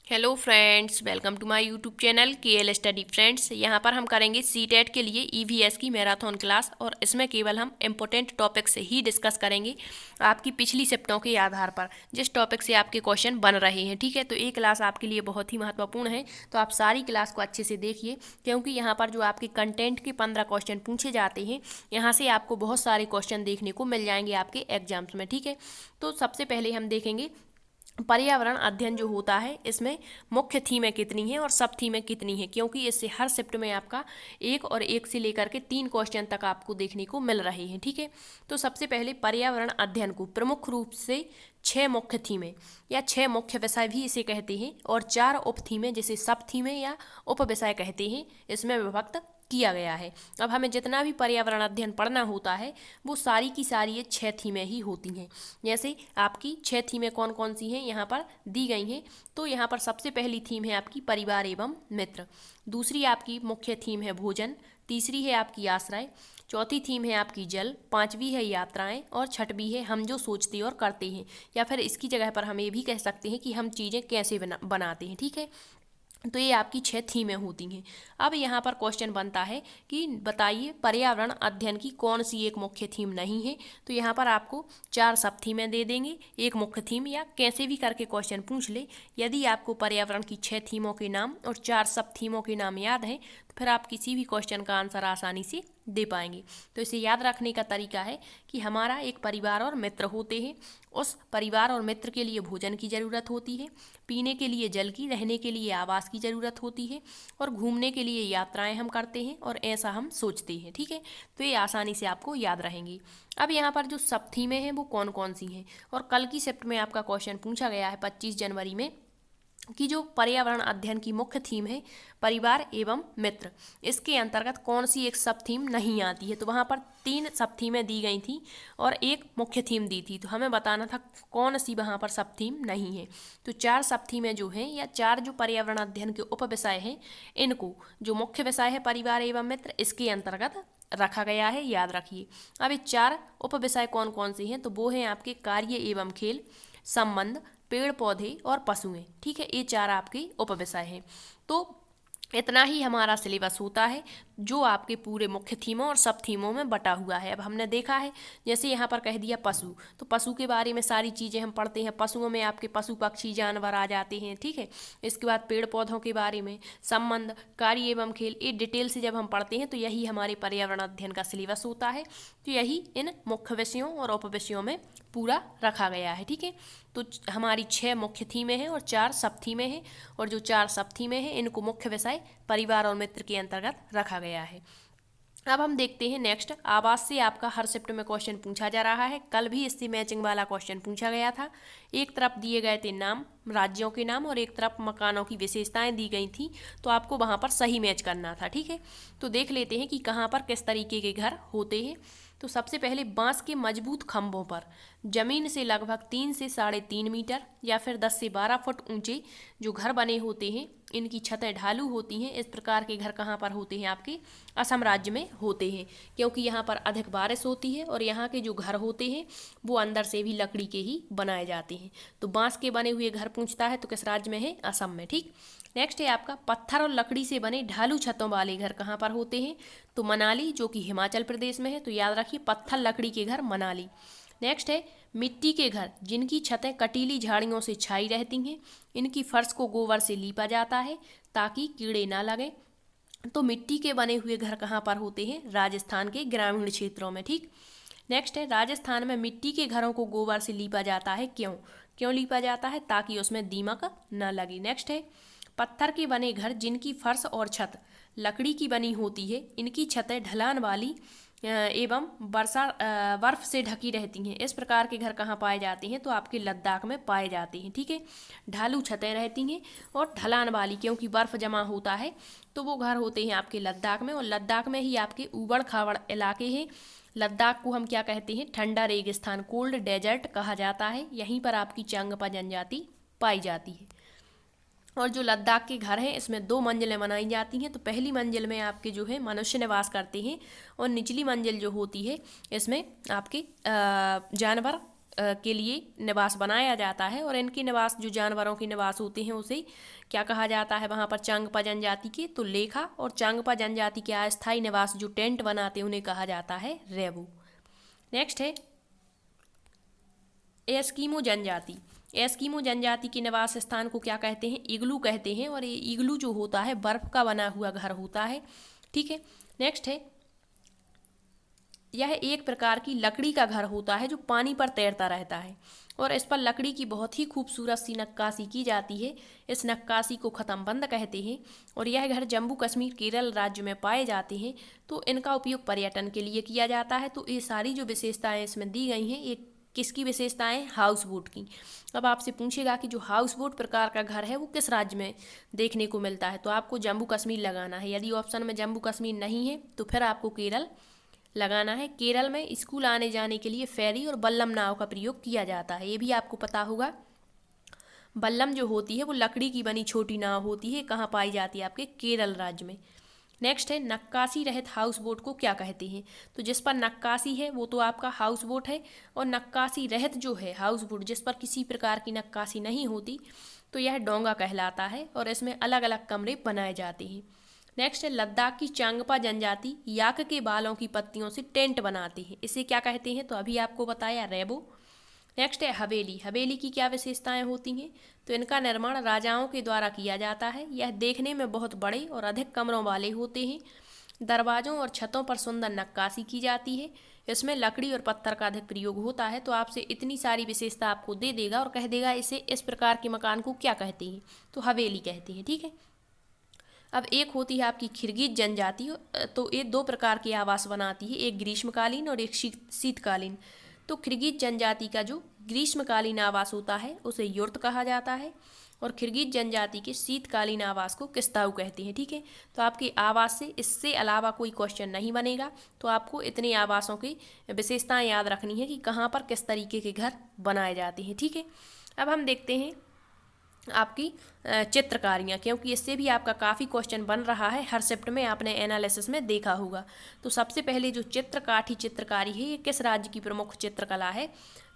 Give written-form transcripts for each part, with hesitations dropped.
Hello friends, welcome to my YouTube channel KL study friends. यहाँ पर हम करेंगे सीटेट के लिए ईवीएस की मैराथन क्लास और इसमें केवल हम इम्पोर्टेंट टॉपिक से ही डिस्कस करेंगे आपकी पिछली शिफ्टों के आधार पर जिस टॉपिक से आपके क्वेश्चन बन रहे हैं। ठीक है, तो ये क्लास आपके लिए बहुत ही महत्वपूर्ण है, तो आप सारी क्लास को अच्छे से देखिए क्योंकि यहाँ पर जो आपके कंटेंट के 15 क्वेश्चन पूछे जाते हैं, यहाँ से आपको बहुत सारे क्वेश्चन देखने को मिल जाएंगे आपके एग्जाम्स में। ठीक है, तो सबसे पहले हम देखेंगे पर्यावरण अध्ययन जो होता है इसमें मुख्य थीमें कितनी हैं और सब थीमें कितनी हैं, क्योंकि इससे हर शिफ्ट में आपका एक और एक से लेकर के 3 क्वेश्चन तक आपको देखने को मिल रहे हैं। ठीक है, तो सबसे पहले पर्यावरण अध्ययन को प्रमुख रूप से 6 मुख्य थीमें या 6 मुख्य विषय भी इसे कहते हैं और 4 उप थीमें जिसे सब थीमें या उप विषय कहते हैं इसमें विभक्त किया गया है। अब हमें जितना भी पर्यावरण अध्ययन पढ़ना होता है वो सारी की सारी ये 6 थीमें ही होती हैं। जैसे आपकी 6 थीमें कौन कौन सी हैं यहाँ पर दी गई हैं। तो यहाँ पर सबसे पहली थीम है आपकी परिवार एवं मित्र, दूसरी आपकी मुख्य थीम है भोजन, तीसरी है आपकी आश्रय, चौथी थीम है आपकी जल, पांचवी है यात्राएं और छठवीं है हम जो सोचते और करते हैं, या फिर इसकी जगह पर हम ये भी कह सकते हैं कि हम चीज़ें कैसे बनाते हैं। ठीक है, तो ये आपकी 6 थीमें होती हैं। अब यहाँ पर क्वेश्चन बनता है कि बताइए पर्यावरण अध्ययन की कौन सी एक मुख्य थीम नहीं है। तो यहाँ पर आपको 4 सब थीमें दे देंगे, एक मुख्य थीम, या कैसे भी करके क्वेश्चन पूछ ले। यदि आपको पर्यावरण की 6 थीमों के नाम और 4 सब थीमों के नाम याद हैं तो फिर आप किसी भी क्वेश्चन का आंसर आसानी से दे पाएंगे। तो इसे याद रखने का तरीका है कि हमारा एक परिवार और मित्र होते हैं, उस परिवार और मित्र के लिए भोजन की ज़रूरत होती है, पीने के लिए जल की, रहने के लिए आवास की ज़रूरत होती है और घूमने के लिए यात्राएं हम करते हैं और ऐसा हम सोचते हैं। ठीक है, तो ये आसानी से आपको याद रहेंगी। अब यहाँ पर जो सब थीमें हैं वो कौन कौन सी हैं, और कल की शिफ्ट में आपका क्वेश्चन पूछा गया है 25 जनवरी में कि जो पर्यावरण अध्ययन की मुख्य थीम है परिवार एवं मित्र, इसके अंतर्गत कौन सी एक सब थीम नहीं आती है। तो वहाँ पर 3 सब थीमें दी गई थी और एक मुख्य थीम दी थी, तो हमें बताना था कौन सी वहाँ पर सब थीम नहीं है। तो 4 सब थीमें जो हैं या 4 जो पर्यावरण अध्ययन के उप विषय हैं, इनको जो मुख्य विषय है परिवार एवं मित्र इसके अंतर्गत रखा गया है, याद रखिए। अब ये 4 उप विषय कौन कौन से हैं, तो वो हैं आपके कार्य एवं खेल, संबंध, पेड़ पौधे और पशुएं। ठीक है, ये 4 आपके उप विषय हैं। तो इतना ही हमारा सिलेबस होता है जो आपके पूरे मुख्य थीमों और सब थीमों में बटा हुआ है। अब हमने देखा है जैसे यहाँ पर कह दिया पशु, तो पशु के बारे में सारी चीज़ें हम पढ़ते हैं, पशुओं में आपके पशु पक्षी जानवर आ जाते हैं। ठीक है, इसके बाद पेड़ पौधों के बारे में, संबंध, कार्य एवं खेल, ये डिटेल से जब हम पढ़ते हैं तो यही हमारे पर्यावरण अध्ययन का सिलेबस होता है। तो यही इन मुख्य विषयों और उप विषयों में पूरा रखा गया है। ठीक है, तो हमारी 6 मुख्य थीमें हैं और 4 सब थीमें हैं, और जो 4 सब थीमें हैं इनको मुख्य विषय परिवार और मित्र के अंतर्गत रखा गया है। अब हम देखते हैं नेक्स्ट, आवास से आपका हर शिफ्ट में क्वेश्चन पूछा जा रहा है। कल भी इससे मैचिंग वाला क्वेश्चन पूछा गया था। एक तरफ दिए गए थे नाम, राज्यों के नाम, और एक तरफ मकानों की विशेषताएं दी गई थी, तो आपको वहाँ पर सही मैच करना था। ठीक है, तो देख लेते हैं कि कहाँ पर किस तरीके के घर होते हैं। तो सबसे पहले बांस के मजबूत खंभों पर जमीन से लगभग 3 से 3.5 मीटर या फिर 10 से 12 फुट ऊंचे जो घर बने होते हैं, इनकी छतें ढालू होती हैं। इस प्रकार के घर कहाँ पर होते हैं, आपके असम राज्य में होते हैं, क्योंकि यहाँ पर अधिक बारिश होती है और यहाँ के जो घर होते हैं वो अंदर से भी लकड़ी के ही बनाए जाते हैं। तो बांस के बने हुए घर पूछता है तो किस राज्य में है, असम में। ठीक, नेक्स्ट है आपका पत्थर और लकड़ी से बने ढालू छतों वाले घर कहाँ पर होते हैं, तो मनाली जो कि हिमाचल प्रदेश में है। तो याद रखिए पत्थर लकड़ी के घर मनाली। नेक्स्ट है मिट्टी के घर जिनकी छतें कटीली झाड़ियों से छाई रहती हैं, इनकी फर्श को गोबर से लीपा जाता है ताकि कीड़े ना लगे। तो मिट्टी के बने हुए घर कहाँ पर होते हैं, राजस्थान के ग्रामीण क्षेत्रों में। ठीक, नेक्स्ट है राजस्थान में मिट्टी के घरों को गोबर से लीपा जाता है, क्यों क्यों लीपा जाता है, ताकि उसमें दीमक न लगे। नेक्स्ट है पत्थर के बने घर जिनकी फर्श और छत लकड़ी की बनी होती है, इनकी छतें ढलान वाली एवं बर्फ से ढकी रहती हैं। इस प्रकार के घर कहाँ पाए जाते हैं, तो आपके लद्दाख में पाए जाते हैं। ठीक है, ढालू छतें रहती हैं और ढलान वाली, क्योंकि बर्फ़ जमा होता है, तो वो घर होते हैं आपके लद्दाख में। और लद्दाख में ही आपके ऊबड़ खाबड़ इलाके हैं। लद्दाख को हम क्या कहते हैं, ठंडा रेगिस्तान, कोल्ड डेजर्ट कहा जाता है। यहीं पर आपकी चांगपा जनजाति पाई जाती है। और जो लद्दाख के घर हैं इसमें 2 मंजिलें बनाई जाती हैं। तो पहली मंजिल में आपके जो है मनुष्य निवास करते हैं और निचली मंजिल जो होती है इसमें आपके जानवर के लिए निवास बनाया जाता है और इनके निवास जो जानवरों के निवास होते हैं उसे क्या कहा जाता है वहाँ पर चांगपा जनजाति के, तो लेखा और चांगपा जनजाति के अस्थायी निवास जो टेंट बनाते हैं उन्हें कहा जाता है रेबो। नेक्स्ट है एस्किमो जनजाति। एस्किमो जनजाति के निवास स्थान को क्या कहते हैं? इग्लू कहते हैं और ये इग्लू जो होता है बर्फ का बना हुआ घर होता है, ठीक है। नेक्स्ट है यह एक प्रकार की लकड़ी का घर होता है जो पानी पर तैरता रहता है और इस पर लकड़ी की बहुत ही खूबसूरत सी नक्काशी की जाती है। इस नक्काशी को ख़त्मबंद कहते हैं और यह घर जम्मू कश्मीर केरल राज्य में पाए जाते हैं। तो इनका उपयोग पर्यटन के लिए किया जाता है। तो ये सारी जो विशेषताएं इसमें दी गई हैं ये किसकी विशेषताएं? हाउस बोट की। अब आपसे पूछेगा कि जो हाउस बोट प्रकार का घर है वो किस राज्य में देखने को मिलता है, तो आपको जम्मू कश्मीर लगाना है। यदि ऑप्शन में जम्मू कश्मीर नहीं है तो फिर आपको केरल लगाना है। केरल में स्कूल आने जाने के लिए फेरी और बल्लम नाव का प्रयोग किया जाता है, ये भी आपको पता होगा। बल्लम जो होती है वो लकड़ी की बनी छोटी नाव होती है, कहाँ पाई जाती है? आपके केरल राज्य में। नेक्स्ट है नक्काशी रहित हाउस बोट को क्या कहते हैं? तो जिस पर नक्काशी है वो तो आपका हाउस बोट है और नक्काशी रहित जो है हाउस बोट जिस पर किसी प्रकार की नक्काशी नहीं होती तो यह डोंगा कहलाता है और इसमें अलग अलग कमरे बनाए जाते हैं। नेक्स्ट है लद्दाख की चांगपा जनजाति याक के बालों की पत्तियों से टेंट बनाते हैं, इसे क्या कहते हैं? तो अभी आपको बताया रेबो। नेक्स्ट है हवेली। हवेली की क्या विशेषताएं होती हैं? तो इनका निर्माण राजाओं के द्वारा किया जाता है। यह देखने में बहुत बड़े और अधिक कमरों वाले होते हैं। दरवाजों और छतों पर सुंदर नक्काशी की जाती है। इसमें लकड़ी और पत्थर का अधिक प्रयोग होता है। तो आपसे इतनी सारी विशेषता आपको दे देगा और कह देगा इसे इस प्रकार के मकान को क्या कहते हैं? तो हवेली कहते हैं, ठीक है। अब एक होती है आपकी खिरगिज जनजाति, तो ये दो प्रकार के आवास बनाती है, एक ग्रीष्मकालीन और एक शीतकालीन। तो खिरगिज जनजाति का जो ग्रीष्मकालीन आवास होता है उसे युर्त कहा जाता है और खिरगिज जनजाति के शीतकालीन आवास को किस्ताऊ कहते हैं, ठीक है। तो आपके आवास से इससे अलावा कोई क्वेश्चन नहीं बनेगा। तो आपको इतने आवासों की विशेषताएं याद रखनी है कि कहाँ पर किस तरीके के घर बनाए जाते हैं, ठीक है। अब हम देखते हैं आपकी चित्रकारियाँ, क्योंकि इससे भी आपका काफ़ी क्वेश्चन बन रहा है, हर शिफ्ट में आपने एनालिसिस में देखा होगा। तो सबसे पहले जो चित्रकाठी चित्रकारी है ये किस राज्य की प्रमुख चित्रकला है?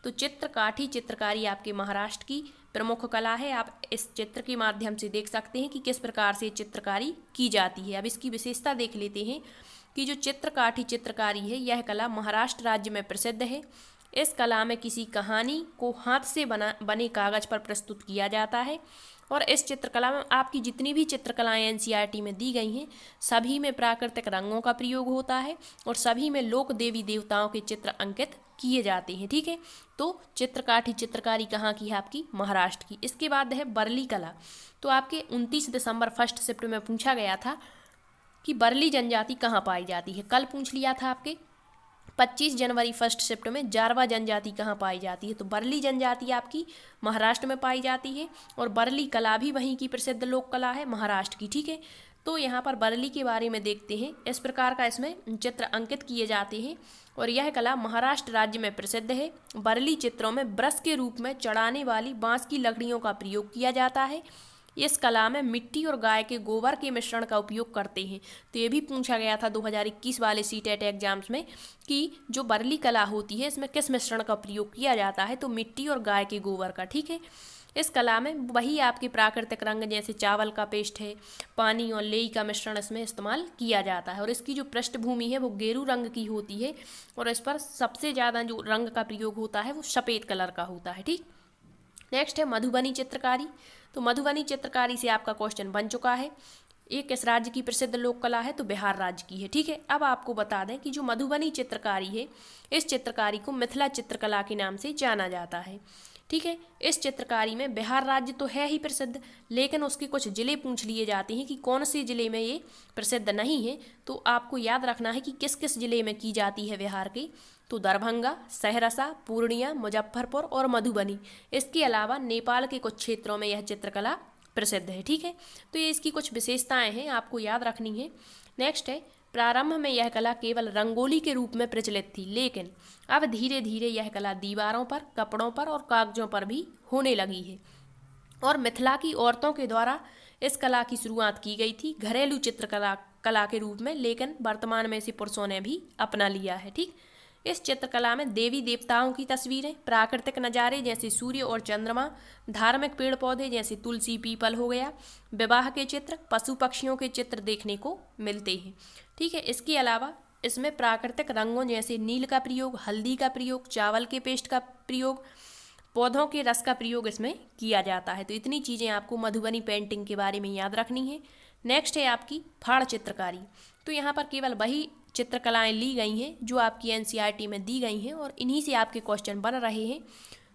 तो चित्रकाठी चित्रकारी आपके महाराष्ट्र की प्रमुख कला है। आप इस चित्र के माध्यम से देख सकते हैं कि किस प्रकार से चित्रकारी की जाती है। अब इसकी विशेषता देख लेते हैं कि जो चित्रकाठी चित्रकारी है यह कला महाराष्ट्र राज्य में प्रसिद्ध है। इस कला में किसी कहानी को हाथ से बने कागज पर प्रस्तुत किया जाता है और इस चित्रकला में आपकी जितनी भी चित्रकलाएं एनसीईआरटी में दी गई हैं सभी में प्राकृतिक रंगों का प्रयोग होता है और सभी में लोक देवी देवताओं के चित्र अंकित किए जाते हैं, ठीक है। तो चित्रकाठी चित्रकारी कहाँ की है? आपकी महाराष्ट्र की। इसके बाद है बरली कला। तो आपके 29 दिसंबर फर्स्ट शिफ्ट में पूछा गया था कि बरली जनजाति कहाँ पाई जाती है। कल पूछ लिया था आपके 25 जनवरी फर्स्ट शिफ्ट में जारवा जनजाति कहाँ पाई जाती है। तो बरली जनजाति आपकी महाराष्ट्र में पाई जाती है और बरली कला भी वहीं की प्रसिद्ध लोक कला है महाराष्ट्र की, ठीक है। तो यहाँ पर बरली के बारे में देखते हैं। इस प्रकार का इसमें चित्र अंकित किए जाते हैं और यह कला महाराष्ट्र राज्य में प्रसिद्ध है। बरली चित्रों में ब्रश के रूप में चढ़ाने वाली बांस की लकड़ियों का प्रयोग किया जाता है। इस कला में मिट्टी और गाय के गोबर के मिश्रण का उपयोग करते हैं। तो ये भी पूछा गया था 2021 वाले सीटेट एग्जाम्स में कि जो बरली कला होती है इसमें किस मिश्रण का प्रयोग किया जाता है? तो मिट्टी और गाय के गोबर का, ठीक है। इस कला में वही आपके प्राकृतिक रंग जैसे चावल का पेस्ट है, पानी और लेई का मिश्रण इसमें इस्तेमाल किया जाता है और इसकी जो पृष्ठभूमि है वो गेरू रंग की होती है और इस पर सबसे ज़्यादा जो रंग का प्रयोग होता है वो सफ़ेद कलर का होता है, ठीक। नेक्स्ट है मधुबनी चित्रकारी। तो मधुबनी चित्रकारी से आपका क्वेश्चन बन चुका है। ये किस राज्य की प्रसिद्ध लोक कला है? तो बिहार राज्य की है, ठीक है। अब आपको बता दें कि जो मधुबनी चित्रकारी है इस चित्रकारी को मिथिला चित्रकला के नाम से जाना जाता है, ठीक है। इस चित्रकारी में बिहार राज्य तो है ही प्रसिद्ध, लेकिन उसके कुछ ज़िले पूछ लिए जाते हैं कि कौन से ज़िले में ये प्रसिद्ध नहीं है। तो आपको याद रखना है कि किस किस ज़िले में की जाती है बिहार के। तो दरभंगा, सहरसा, पूर्णिया, मुजफ्फरपुर और मधुबनी। इसके अलावा नेपाल के कुछ क्षेत्रों में यह चित्रकला प्रसिद्ध है, ठीक है। तो ये इसकी कुछ विशेषताएं हैं, आपको याद रखनी है। नेक्स्ट है प्रारंभ में यह कला केवल रंगोली के रूप में प्रचलित थी, लेकिन अब धीरे धीरे यह कला दीवारों पर, कपड़ों पर और कागजों पर भी होने लगी है और मिथिला की औरतों के द्वारा इस कला की शुरुआत की गई थी घरेलू चित्रकला के रूप में, लेकिन वर्तमान में इसे पुरुषों ने भी अपना लिया है, ठीक। इस चित्रकला में देवी देवताओं की तस्वीरें, प्राकृतिक नज़ारे जैसे सूर्य और चंद्रमा, धार्मिक पेड़ पौधे जैसे तुलसी पीपल हो गया, विवाह के चित्र, पशु पक्षियों के चित्र देखने को मिलते हैं। ठीक है, इसके अलावा इसमें प्राकृतिक रंगों जैसे नील का प्रयोग, हल्दी का प्रयोग, चावल के पेस्ट का प्रयोग, पौधों के रस का प्रयोग इसमें किया जाता है। तो इतनी चीज़ें आपको मधुबनी पेंटिंग के बारे में याद रखनी है। नेक्स्ट है आपकी फाड़ चित्रकारी। तो यहाँ पर केवल वही चित्रकलाएं ली गई हैं जो आपकी एनसीईआरटी में दी गई हैं और इन्हीं से आपके क्वेश्चन बन रहे हैं।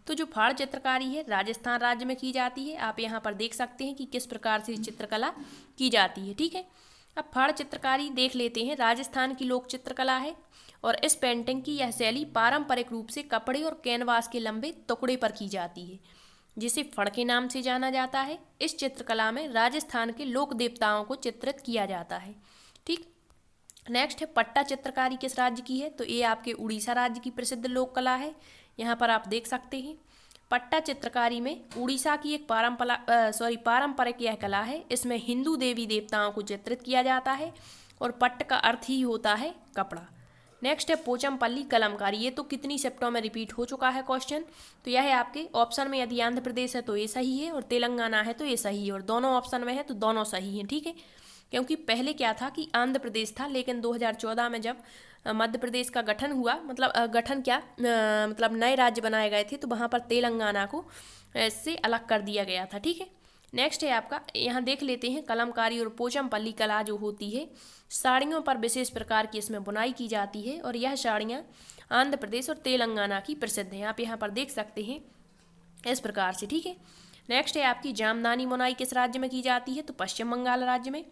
तो जो फाड़ चित्रकारी है राजस्थान राज्य में की जाती है। आप यहाँ पर देख सकते हैं कि किस प्रकार से चित्रकला की जाती है। ठीक है, अब फाड़ चित्रकारी देख लेते हैं। राजस्थान की लोक चित्रकला है और इस पेंटिंग की यह शैली पारंपरिक रूप से कपड़े और कैनवास के लंबे टुकड़े पर की जाती है, जिसे फड़ के नाम से जाना जाता है। इस चित्रकला में राजस्थान के लोक देवताओं को चित्रित किया जाता है। ठीक, नेक्स्ट है पट्टा चित्रकारी किस राज्य की है? तो ये आपके उड़ीसा राज्य की प्रसिद्ध लोक कला है। यहाँ पर आप देख सकते हैं पट्टा चित्रकारी में उड़ीसा की एक पारंपरिक यह कला है। इसमें हिंदू देवी देवताओं को चित्रित किया जाता है और पट्ट का अर्थ ही होता है कपड़ा। नेक्स्ट है पोचमपल्ली कलमकारी। ये तो कितनी शिफ्टों में रिपीट हो चुका है क्वेश्चन। तो यह है आपके ऑप्शन में, यदि आंध्र प्रदेश है तो ये सही है और तेलंगाना है तो ये सही है और दोनों ऑप्शन में है तो दोनों सही हैं। ठीक है, क्योंकि पहले क्या था कि आंध्र प्रदेश था, लेकिन 2014 में जब मध्य प्रदेश का गठन हुआ, मतलब नए राज्य बनाए गए थे, तो वहाँ पर तेलंगाना को इससे अलग कर दिया गया था। ठीक है, नेक्स्ट है आपका, यहाँ देख लेते हैं कलमकारी और पोचमपल्ली कला जो होती है साड़ियों पर विशेष प्रकार की इसमें बुनाई की जाती है और यह साड़ियाँ आंध्र प्रदेश और तेलंगाना की प्रसिद्ध हैं। आप यहाँ पर देख सकते हैं इस प्रकार से। ठीक है, नेक्स्ट है आपकी जामदानी बुनाई किस राज्य में की जाती है? तो पश्चिम बंगाल राज्य में।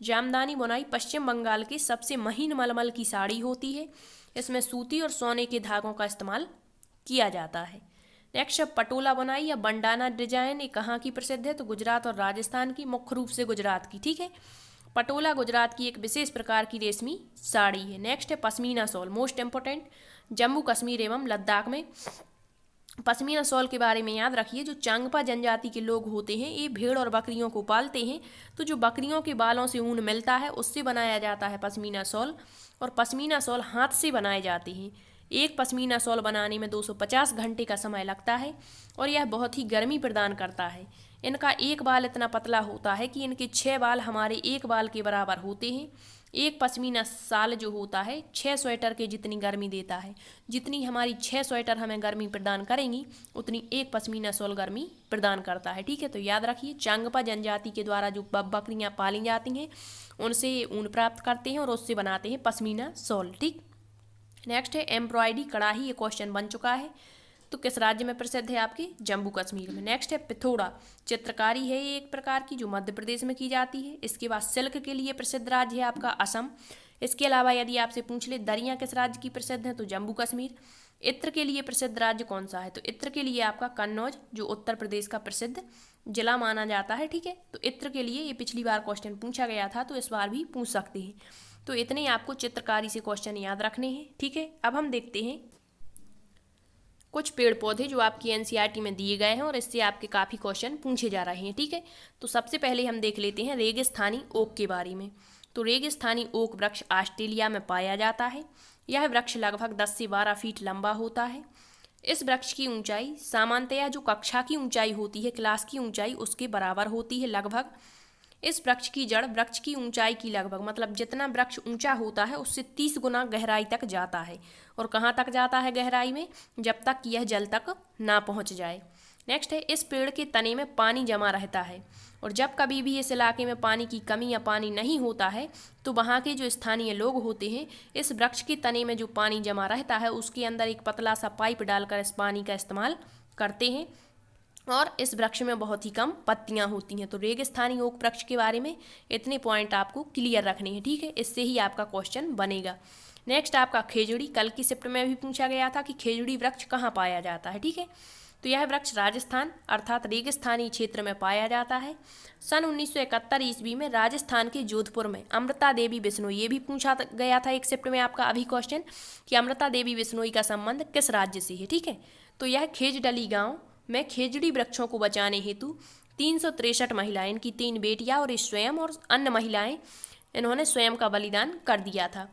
जामदानी बुनाई पश्चिम बंगाल के सबसे महीन मलमल की साड़ी होती है। इसमें सूती और सोने के धागों का इस्तेमाल किया जाता है। नेक्स्ट है पटोला बुनाई या बंडाना डिजाइन, ये कहाँ की प्रसिद्ध है? तो गुजरात और राजस्थान की, मुख्य रूप से गुजरात की। ठीक है, पटोला गुजरात की एक विशेष प्रकार की रेशमी साड़ी है। नेक्स्ट है pashmina shawl, most important, Jammu Kashmir एवं लद्दाख में पश्मीना शॉल के बारे में याद रखिए। जो चांगपा जनजाति के लोग होते हैं ये भेड़ और बकरियों को पालते हैं, तो जो बकरियों के बालों से ऊन मिलता है उससे बनाया जाता है पश्मीना शॉल। और पश्मीना शॉल हाथ से बनाए जाते हैं। एक पश्मीना शॉल बनाने में 250 घंटे का समय लगता है और यह बहुत ही गर्मी प्रदान करता है। इनका एक बाल इतना पतला होता है कि इनके 6 बाल हमारे एक बाल के बराबर होते हैं। एक पश्मीना शाल जो होता है 6 स्वेटर के जितनी गर्मी देता है। जितनी हमारी 6 स्वेटर हमें गर्मी प्रदान करेंगी उतनी एक पश्मीना शॉल गर्मी प्रदान करता है। ठीक है, तो याद रखिए चांगपा जनजाति के द्वारा जो बकरियां पाली जाती हैं उनसे ऊन प्राप्त करते हैं और उससे बनाते हैं पश्मीना शॉल। ठीक, नेक्स्ट है एम्ब्रॉयडरी कढ़ाई, ये क्वेश्चन बन चुका है। तो किस राज्य में प्रसिद्ध है? आपके जम्मू कश्मीर में। नेक्स्ट है पिथौरा चित्रकारी है, ये एक प्रकार की जो मध्य प्रदेश में की जाती है। इसके बाद सिल्क के लिए प्रसिद्ध राज्य है आपका असम। इसके अलावा यदि आपसे पूछ ले दरियाँ किस राज्य की प्रसिद्ध है? तो जम्मू कश्मीर। इत्र के लिए प्रसिद्ध राज्य कौन सा है? तो इत्र के लिए आपका कन्नौज जो उत्तर प्रदेश का प्रसिद्ध जिला माना जाता है। ठीक है, तो इत्र के लिए ये पिछली बार क्वेश्चन पूछा गया था तो इस बार भी पूछ सकते हैं। तो इतने आपको चित्रकारी से क्वेश्चन याद रखने हैं। ठीक है, अब हम देखते हैं कुछ पेड़ पौधे जो आपकी एनसीईआरटी में दिए गए हैं और इससे आपके काफ़ी क्वेश्चन पूछे जा रहे हैं। ठीक है, तो सबसे पहले हम देख लेते हैं रेगिस्तानी ओक के बारे में। तो रेगिस्तानी ओक वृक्ष ऑस्ट्रेलिया में पाया जाता है। यह वृक्ष लगभग 10 से 12 फीट लंबा होता है। इस वृक्ष की ऊंचाई सामान्यतया जो कक्षा की ऊंचाई होती है, क्लास की ऊंचाई, उसके बराबर होती है लगभग। इस वृक्ष की जड़ वृक्ष की ऊंचाई की लगभग, मतलब जितना वृक्ष ऊंचा होता है उससे 30 गुना गहराई तक जाता है। और कहाँ तक जाता है गहराई में? जब तक कि यह जल तक ना पहुँच जाए। नेक्स्ट है इस पेड़ के तने में पानी जमा रहता है और जब कभी भी इस इलाके में पानी की कमी या पानी नहीं होता है तो वहाँ के जो स्थानीय लोग होते हैं इस वृक्ष के तने में जो पानी जमा रहता है उसके अंदर एक पतला सा पाइप डालकर इस पानी का इस्तेमाल करते हैं। और इस वृक्ष में बहुत ही कम पत्तियां होती हैं। तो रेगिस्तानी ओक वृक्ष के बारे में इतने पॉइंट आपको क्लियर रखने हैं। ठीक है, इससे ही आपका क्वेश्चन बनेगा। नेक्स्ट आपका खेजड़ी, कल की शिफ्ट में भी पूछा गया था कि खेजड़ी वृक्ष कहाँ पाया जाता है। ठीक है, तो यह वृक्ष राजस्थान अर्थात रेगिस्तानी क्षेत्र में पाया जाता है। सन 1971 ईस्वी में राजस्थान के जोधपुर में अमृता देवी बिश्नोई, ये भी पूछा गया था एक शिफ्ट में आपका अभी क्वेश्चन कि अमृता देवी बिश्नोई का संबंध किस राज्य से है। ठीक है, तो यह खेजडली गाँव में खेजड़ी वृक्षों को बचाने हेतु 363 महिलाएं, इनकी 3 बेटियां और स्वयं और अन्य महिलाएं, इन्होंने स्वयं का बलिदान कर दिया था।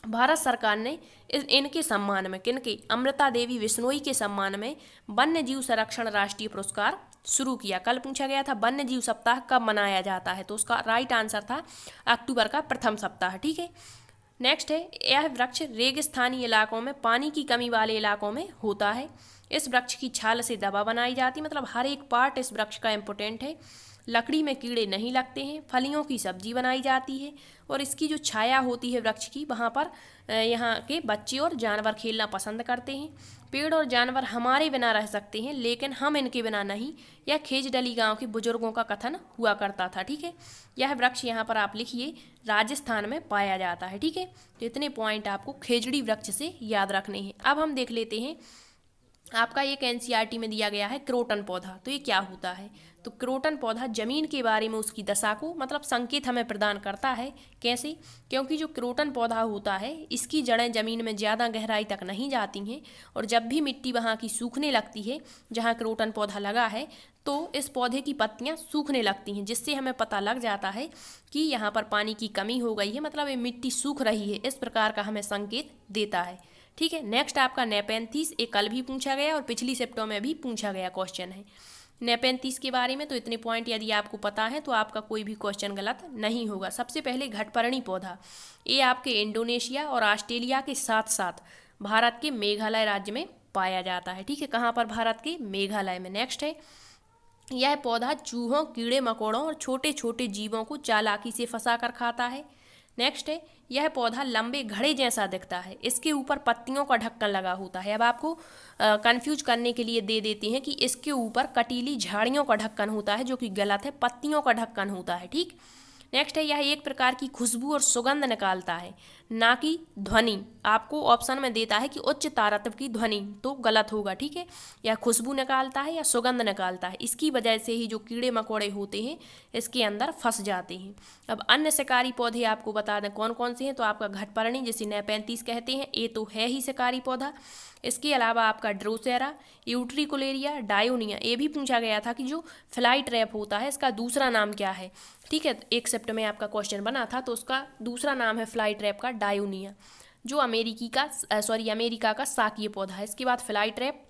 भारत सरकार ने इनके सम्मान में, किनके, अमृता देवी बिश्नोई के सम्मान में वन्य जीव संरक्षण राष्ट्रीय पुरस्कार शुरू किया। कल पूछा गया था वन्य जीव सप्ताह कब मनाया जाता है, तो उसका राइट आंसर था अक्टूबर का प्रथम सप्ताह। ठीक है, नेक्स्ट है, यह वृक्ष रेगिस्तानी इलाकों में पानी की कमी वाले इलाकों में होता है। इस वृक्ष की छाल से दवा बनाई जाती है, मतलब हर एक पार्ट इस वृक्ष का इम्पोर्टेंट है। लकड़ी में कीड़े नहीं लगते हैं, फलियों की सब्जी बनाई जाती है, और इसकी जो छाया होती है वृक्ष की, वहाँ पर यहाँ के बच्चे और जानवर खेलना पसंद करते हैं। पेड़ और जानवर हमारे बिना रह सकते हैं, लेकिन हम इनके बिना नहीं, यह खेजडली गांव के बुजुर्गों का कथन हुआ करता था। ठीक है, यह वृक्ष यहाँ पर आप लिखिए राजस्थान में पाया जाता है। ठीक है, तो इतने पॉइंट आपको खेजड़ी वृक्ष से याद रखने हैं। अब हम देख लेते हैं, आपका एक एनसीईआरटी में दिया गया है क्रोटन पौधा, तो ये क्या होता है। तो क्रोटन पौधा जमीन के बारे में उसकी दशा को, मतलब संकेत हमें प्रदान करता है। कैसे, क्योंकि जो क्रोटन पौधा होता है इसकी जड़ें जमीन में ज़्यादा गहराई तक नहीं जाती हैं, और जब भी मिट्टी वहाँ की सूखने लगती है जहाँ क्रोटन पौधा लगा है, तो इस पौधे की पत्तियाँ सूखने लगती हैं, जिससे हमें पता लग जाता है कि यहाँ पर पानी की कमी हो गई है, मतलब ये मिट्टी सूख रही है, इस प्रकार का हमें संकेत देता है। ठीक है, नेक्स्ट आपका नेपेंथिस, एक कल भी पूछा गया और पिछली शिफ्टों में भी पूछा गया क्वेश्चन है नेपेंथिस के बारे में। तो इतने पॉइंट यदि आपको पता है तो आपका कोई भी क्वेश्चन गलत नहीं होगा। सबसे पहले घटपर्णी पौधा, ये आपके इंडोनेशिया और ऑस्ट्रेलिया के साथ साथ भारत के मेघालय राज्य में पाया जाता है। ठीक है, कहाँ पर, भारत के मेघालय में। नेक्स्ट है, यह पौधा चूहों, कीड़े मकोड़ों और छोटे छोटे जीवों को चालाकी से फंसा कर खाता है। नेक्स्ट है, यह पौधा लंबे घड़े जैसा दिखता है, इसके ऊपर पत्तियों का ढक्कन लगा होता है। अब आपको कंफ्यूज करने के लिए दे देते हैं कि इसके ऊपर कटीली झाड़ियों का ढक्कन होता है, जो कि गलत है, पत्तियों का ढक्कन होता है। ठीक, नेक्स्ट है, यह एक प्रकार की खुशबू और सुगंध निकालता है, ना कि ध्वनि। आपको ऑप्शन में देता है कि उच्च तारतम्य की ध्वनि, तो गलत होगा। ठीक है, यह खुशबू निकालता है या सुगंध निकालता है, इसकी वजह से ही जो कीड़े मकोड़े होते हैं इसके अंदर फंस जाते हैं। अब अन्य शिकारी पौधे आपको बता दें कौन कौन से हैं, तो आपका घटपर्णी, जिसे नेपेंथिस कहते हैं, ये तो है ही शिकारी पौधा। इसके अलावा आपका ड्रोसेरा, यूट्रिकुलेरिया, डायोनिया, ये भी पूछा गया था कि जो फ्लाई ट्रैप होता है इसका दूसरा नाम क्या है। ठीक है, एक शिफ्ट में आपका क्वेश्चन बना था, तो उसका दूसरा नाम है फ्लाई ट्रैप का डायोनिया, जो अमेरिका का शाकीय पौधा है। इसके बाद फ्लाई ट्रैप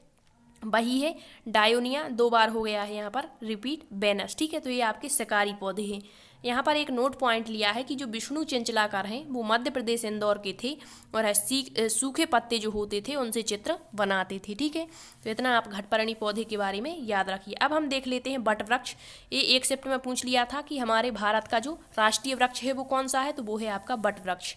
वही है, डायोनिया 2 बार हो गया है यहाँ पर रिपीट, बेनस। ठीक है, तो ये आपके शिकारी पौधे हैं। यहाँ पर एक नोट पॉइंट लिया है कि जो विष्णु चिंचलाकर हैं वो मध्य प्रदेश इंदौर के थे, और सूखे पत्ते जो होते थे उनसे चित्र बनाते थे। ठीक है, तो इतना आप घटपर्णी पौधे के बारे में याद रखिए। अब हम देख लेते हैं बट वृक्ष। ये एक शिफ्ट में पूछ लिया था कि हमारे भारत का जो राष्ट्रीय वृक्ष है वो कौन सा है, तो वो है आपका बट वृक्ष।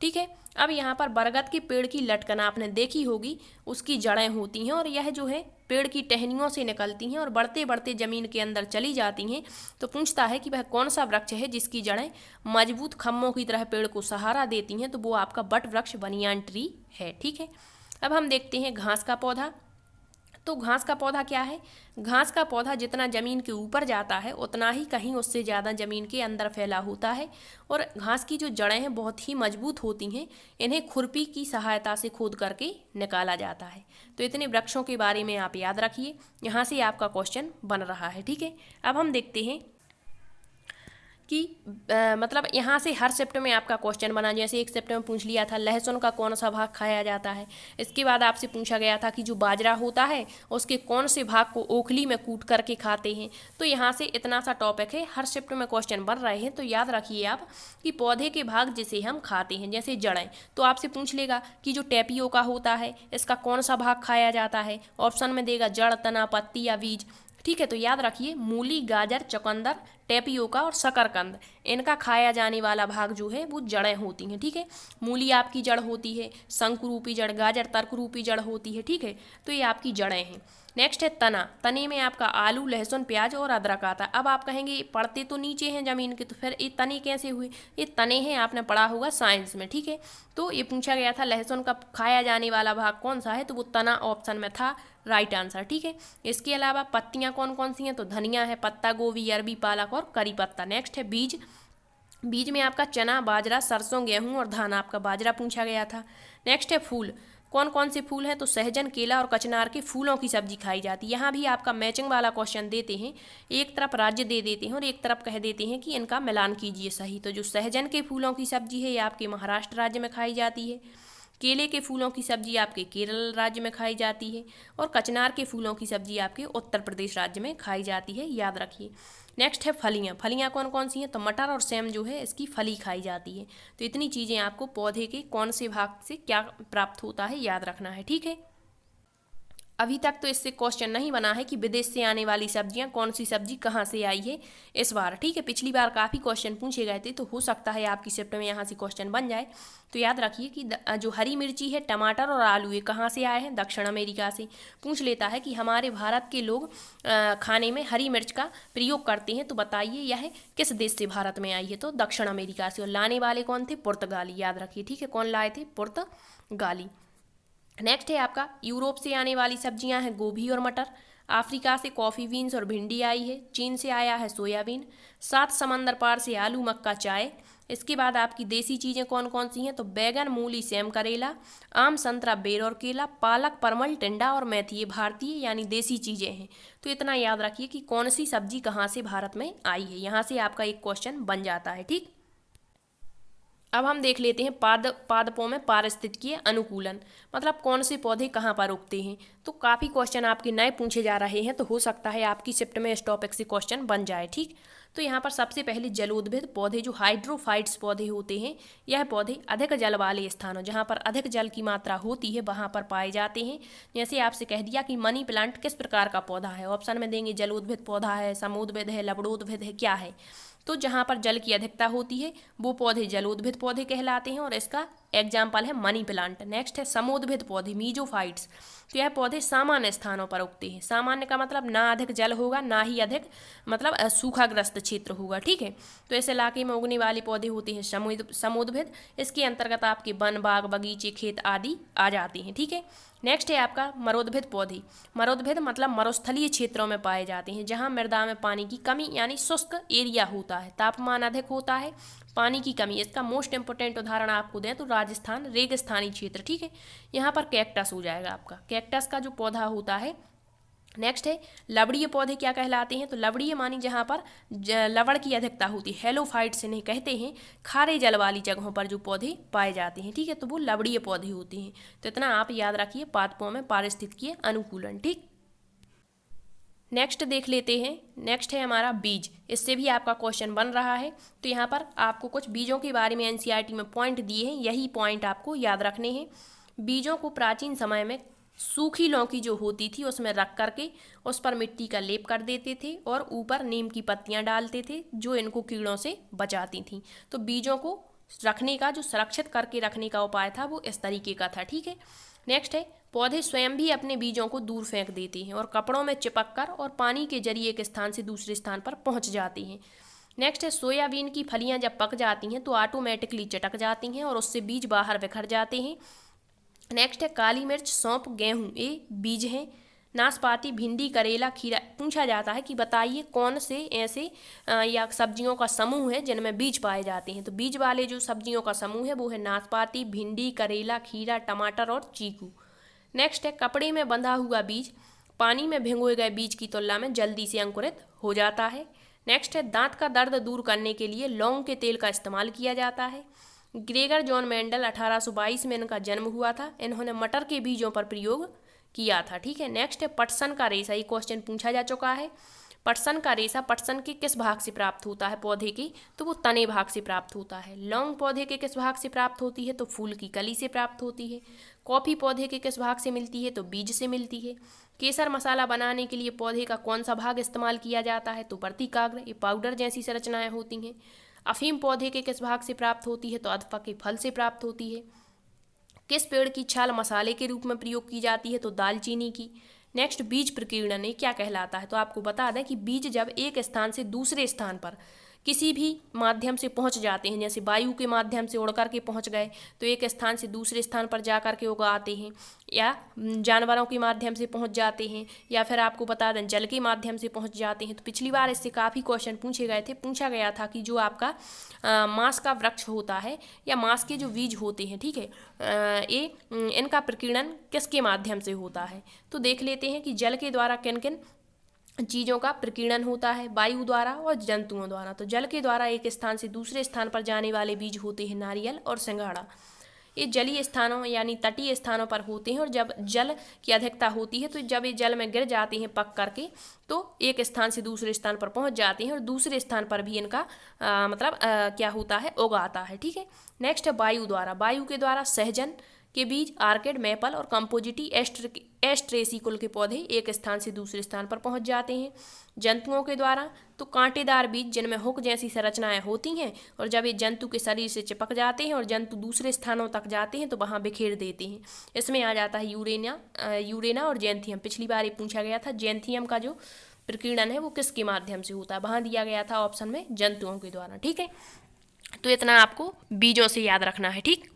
ठीक है, अब यहाँ पर बरगद के पेड़ की लटकन आपने देखी होगी, उसकी जड़ें होती हैं, और यह जो है पेड़ की टहनियों से निकलती हैं और बढ़ते बढ़ते जमीन के अंदर चली जाती हैं। तो पूछता है कि वह कौन सा वृक्ष है जिसकी जड़ें मजबूत खम्भों की तरह पेड़ को सहारा देती हैं, तो वो आपका बट वृक्ष, बनियान ट्री है। ठीक है, अब हम देखते हैं घास का पौधा। तो घास का पौधा क्या है, घास का पौधा जितना ज़मीन के ऊपर जाता है उतना ही कहीं उससे ज़्यादा ज़मीन के अंदर फैला होता है, और घास की जो जड़ें हैं बहुत ही मजबूत होती हैं, इन्हें खुरपी की सहायता से खोद करके निकाला जाता है। तो इतने वृक्षों के बारे में आप याद रखिए, यहाँ से आपका क्वेश्चन बन रहा है। ठीक है, अब हम देखते हैं कि मतलब यहाँ से हर शिफ्ट में आपका क्वेश्चन बना। जैसे एक शिफ्ट में पूछ लिया था लहसुन का कौन सा भाग खाया जाता है, इसके बाद आपसे पूछा गया था कि जो बाजरा होता है उसके कौन से भाग को ओखली में कूट करके खाते हैं। तो यहाँ से इतना सा टॉपिक है, हर शिफ्ट में क्वेश्चन बन रहे हैं, तो याद रखिए आप कि पौधे के भाग जिसे हम खाते हैं, जैसे जड़ें, तो आपसे पूछ लेगा कि जो टेपियोका होता है इसका कौन सा भाग खाया जाता है, ऑप्शन में देगा जड़, तना, पत्ती या बीज। ठीक है, तो याद रखिए मूली, गाजर, चुकंदर, टेपियोका और शकरकंद, इनका खाया जाने वाला भाग जो है वो जड़ें होती हैं। ठीक है, मूली आपकी जड़ होती है, शंकुरूपी जड़, गाजर तर्करूपी जड़ होती है। ठीक है, तो ये आपकी जड़ें हैं। नेक्स्ट है तना, तने में आपका आलू, लहसुन, प्याज और अदरक आता है। अब आप कहेंगे पढ़ते तो नीचे हैं ज़मीन के, तो फिर ये तने कैसे हुए, ये तने हैं, आपने पढ़ा होगा साइंस में। ठीक है, तो ये पूछा गया था लहसुन का खाया जाने वाला भाग कौन सा है, तो वो तना ऑप्शन में था राइट आंसर। ठीक है, इसके अलावा पत्तियां कौन कौन सी हैं, तो धनिया है, पत्ता गोभी, अरबी, पालक और करी पत्ता। नेक्स्ट है बीज, बीज में आपका चना, बाजरा, सरसों, गेहूं और धान, आपका बाजरा पूछा गया था। नेक्स्ट है फूल, कौन कौन से फूल हैं, तो सहजन, केला और कचनार के फूलों की सब्जी खाई जाती है। यहाँ भी आपका मैचिंग वाला क्वेश्चन देते हैं, एक तरफ राज्य दे देते हैं और एक तरफ कह देते हैं कि इनका मिलान कीजिए सही। तो जो सहजन के फूलों की सब्जी है ये आपके महाराष्ट्र राज्य में खाई जाती है, केले के फूलों की सब्जी आपके केरल राज्य में खाई जाती है और कचनार के फूलों की सब्जी आपके उत्तर प्रदेश राज्य में खाई जाती है, याद रखिए। नेक्स्ट है फलियाँ। फलियाँ कौन कौन सी हैं, तो मटर और सेम जो है इसकी फली खाई जाती है। तो इतनी चीज़ें आपको पौधे के कौन से भाग से क्या प्राप्त होता है याद रखना है, ठीक है। अभी तक तो इससे क्वेश्चन नहीं बना है कि विदेश से आने वाली सब्जियां कौन सी सब्जी कहाँ से आई है इस बार, ठीक है। पिछली बार काफ़ी क्वेश्चन पूछे गए थे, तो हो सकता है आपकी शिफ्ट में यहाँ से क्वेश्चन बन जाए। तो याद रखिए कि जो हरी मिर्ची है, टमाटर और आलू ये कहाँ से आए हैं, दक्षिण अमेरिका से। पूछ लेता है कि हमारे भारत के लोग खाने में हरी मिर्च का प्रयोग करते हैं, तो बताइए यह किस देश से भारत में आई है, तो दक्षिण अमेरिका से। और लाने वाले कौन थे, पुर्तगाली, याद रखिए, ठीक है। कौन लाए थे, पुर्तगाली। नेक्स्ट है आपका यूरोप से आने वाली सब्जियां हैं गोभी और मटर, अफ्रीका से कॉफ़ी बीन्स और भिंडी आई है, चीन से आया है सोयाबीन, 7 समंदर पार से आलू, मक्का, चाय। इसके बाद आपकी देसी चीज़ें कौन कौन सी हैं, तो बैगन, मूली, सेम, करेला, आम, संतरा, बेर और केला, पालक, परमल, टिंडा और मेथी, ये भारतीय यानी देसी चीज़ें हैं। तो इतना याद रखिए कि कौन सी सब्जी कहाँ से भारत में आई है, यहाँ से आपका एक क्वेश्चन बन जाता है, ठीक। अब हम देख लेते हैं पादपों में पारिस्थितिकीय अनुकूलन, मतलब कौन से पौधे कहाँ पर उगते हैं। तो काफ़ी क्वेश्चन आपके नए पूछे जा रहे हैं, तो हो सकता है आपकी शिफ्ट में इस टॉपिक से क्वेश्चन बन जाए, ठीक। तो यहाँ पर सबसे पहले जलोद्भिद पौधे जो हाइड्रोफाइट्स पौधे होते हैं, यह पौधे अधिक जल वाले स्थानों, जहाँ पर अधिक जल की मात्रा होती है वहाँ पर पाए जाते हैं। जैसे आपसे कह दिया कि मनी प्लांट किस प्रकार का पौधा है, ऑप्शन में देंगे जलोद्भिद पौधा है, समोद्भिद है, लवणोद्भिद है, क्या है। तो जहाँ पर जल की अधिकता होती है वो पौधे जलोद्भिद पौधे कहलाते हैं और इसका एग्जाम्पल है मनी प्लांट। नेक्स्ट है समोद्भिद पौधे, मीजोफाइट्स। तो यह पौधे सामान्य स्थानों पर उगते हैं। सामान्य का मतलब ना अधिक जल होगा ना ही अधिक मतलब सूखाग्रस्त क्षेत्र होगा, ठीक है। तो इस इलाके में उगने वाले पौधे होते हैं समोद्भिद। इसके अंतर्गत आपके वन, बाग, बगीचे, खेत आदि आ जाते हैं, ठीक है। नेक्स्ट है आपका मरोद्भिद पौधे। मरोद्भिद मतलब मरुस्थलीय क्षेत्रों में पाए जाते हैं, जहाँ मृदा में पानी की कमी यानी शुष्क एरिया होता है, तापमान अधिक होता है, पानी की कमी। इसका मोस्ट इंपोर्टेंट उदाहरण आपको दें तो राजस्थान रेगिस्तानी क्षेत्र, ठीक है। यहाँ पर कैक्टस हो जाएगा आपका, कैक्टस का जो पौधा होता है। नेक्स्ट है लवड़ीय पौधे, क्या कहलाते हैं, तो लवड़ीय मानी जहाँ पर लवण की अधिकता होती है, हेलोफाइट्स इन्हें कहते हैं। खारे जल वाली जगहों पर जो पौधे पाए जाते हैं, ठीक है, तो वो लवड़ीय पौधे होते हैं। तो इतना आप याद रखिए पादपों में पारिस्थितिकीय अनुकूलन, ठीक। नेक्स्ट देख लेते हैं। नेक्स्ट है हमारा बीज, इससे भी आपका क्वेश्चन बन रहा है। तो यहाँ पर आपको कुछ बीजों के बारे में एनसीईआरटी में पॉइंट दिए हैं, यही पॉइंट आपको याद रखने हैं। बीजों को प्राचीन समय में सूखी लौकी जो होती थी उसमें रख करके उस पर मिट्टी का लेप कर देते थे और ऊपर नीम की पत्तियां डालते थे जो इनको कीड़ों से बचाती थीं। तो बीजों को रखने का जो संरक्षित करके रखने का उपाय था वो इस तरीके का था, ठीक है। नेक्स्ट है पौधे स्वयं भी अपने बीजों को दूर फेंक देते हैं और कपड़ों में चिपक कर और पानी के जरिए एक स्थान से दूसरे स्थान पर पहुंच जाते हैं। नेक्स्ट है सोयाबीन की फलियां जब पक जाती हैं तो ऑटोमेटिकली चटक जाती हैं और उससे बीज बाहर बिखर जाते हैं। नेक्स्ट है काली मिर्च, सौंफ, गेहूँ, ये बीज हैं। नाशपाती, भिंडी, करेला, खीरा। पूछा जाता है कि बताइए कौन से ऐसे या सब्जियों का समूह है जिनमें बीज पाए जाते हैं। तो बीज वाले जो सब्जियों का समूह है वो है नाशपाती, भिंडी, करेला, खीरा, टमाटर और चीकू। नेक्स्ट है कपड़े में बंधा हुआ बीज पानी में भिगोए गए बीज की तुलना में जल्दी से अंकुरित हो जाता है। नेक्स्ट है दांत का दर्द दूर करने के लिए लौंग के तेल का इस्तेमाल किया जाता है। ग्रेगर जॉन मेंडल 1822 में इनका जन्म हुआ था। इन्होंने मटर के बीजों पर प्रयोग किया था, ठीक है। नेक्स्ट है पटसन का रेशा, ये क्वेश्चन पूछा जा चुका है। पटसन का रेशा पटसन के किस भाग से प्राप्त होता है पौधे के, तो वो तने भाग से प्राप्त होता है। लौंग पौधे के किस भाग से प्राप्त होती है, तो फूल की कली से प्राप्त होती है। कॉफ़ी पौधे के किस भाग से मिलती है, तो बीज से मिलती है। केसर मसाला बनाने के लिए पौधे का कौन सा भाग इस्तेमाल किया जाता है, तो वर्तिकाग्र, ये पाउडर जैसी संरचनाएं होती हैं। अफीम पौधे के किस भाग से प्राप्त होती है, तो अधपके के फल से प्राप्त होती है। किस पेड़ की छाल मसाले के रूप में प्रयोग की जाती है, तो दालचीनी की। नेक्स्ट बीज प्रकीर्णन, ये क्या कहलाता है, तो आपको बता दें कि बीज जब एक स्थान से दूसरे स्थान पर किसी भी माध्यम से पहुंच जाते हैं, जैसे वायु के माध्यम से उड़ करके पहुंच गए तो एक स्थान से दूसरे स्थान पर जा करके उग आते हैं, या जानवरों के माध्यम से पहुंच जाते हैं, या फिर आपको बता दें जल के माध्यम से पहुंच जाते हैं। तो पिछली बार इससे काफ़ी क्वेश्चन पूछा गया था कि जो आपका मांस का वृक्ष होता है या मांस के जो बीज होते हैं, ठीक है, ये इनका प्रकीर्णन किसके माध्यम से होता है। तो देख लेते हैं कि जल के द्वारा किन किन चीज़ों का प्रकीर्णन होता है, वायु द्वारा और जंतुओं द्वारा। तो जल के द्वारा एक स्थान से दूसरे स्थान पर जाने वाले बीज होते हैं नारियल और सिंघाड़ा। ये जलीय स्थानों यानी तटीय स्थानों पर होते हैं, और जब जल की अधिकता होती है तो जब ये जल में गिर जाते हैं पक करके तो एक स्थान से दूसरे स्थान पर पहुंच जाते हैं और दूसरे स्थान पर भी इनका क्या होता है, उग आता है। ठीक है, नेक्स्ट है वायु द्वारा। वायु के द्वारा सहजन के बीज, आर्किड, मैपल और कंपोजिटी एस्ट्रेसी कुल के पौधे एक स्थान से दूसरे स्थान पर पहुंच जाते हैं। जंतुओं के द्वारा तो कांटेदार बीज जिनमें हुक जैसी संरचनाएं होती हैं, और जब ये जंतु के शरीर से चिपक जाते हैं और जंतु दूसरे स्थानों तक जाते हैं तो वहां बिखेर देते हैं। इसमें आ जाता है यूरेना और जैंथियम। पिछली बार ये पूछा गया था जैंथियम का जो प्रकीर्णन है वो किसके माध्यम से होता है, वहां दिया गया था ऑप्शन में जंतुओं के द्वारा। ठीक है, तो इतना आपको बीजों से याद रखना है। ठीक,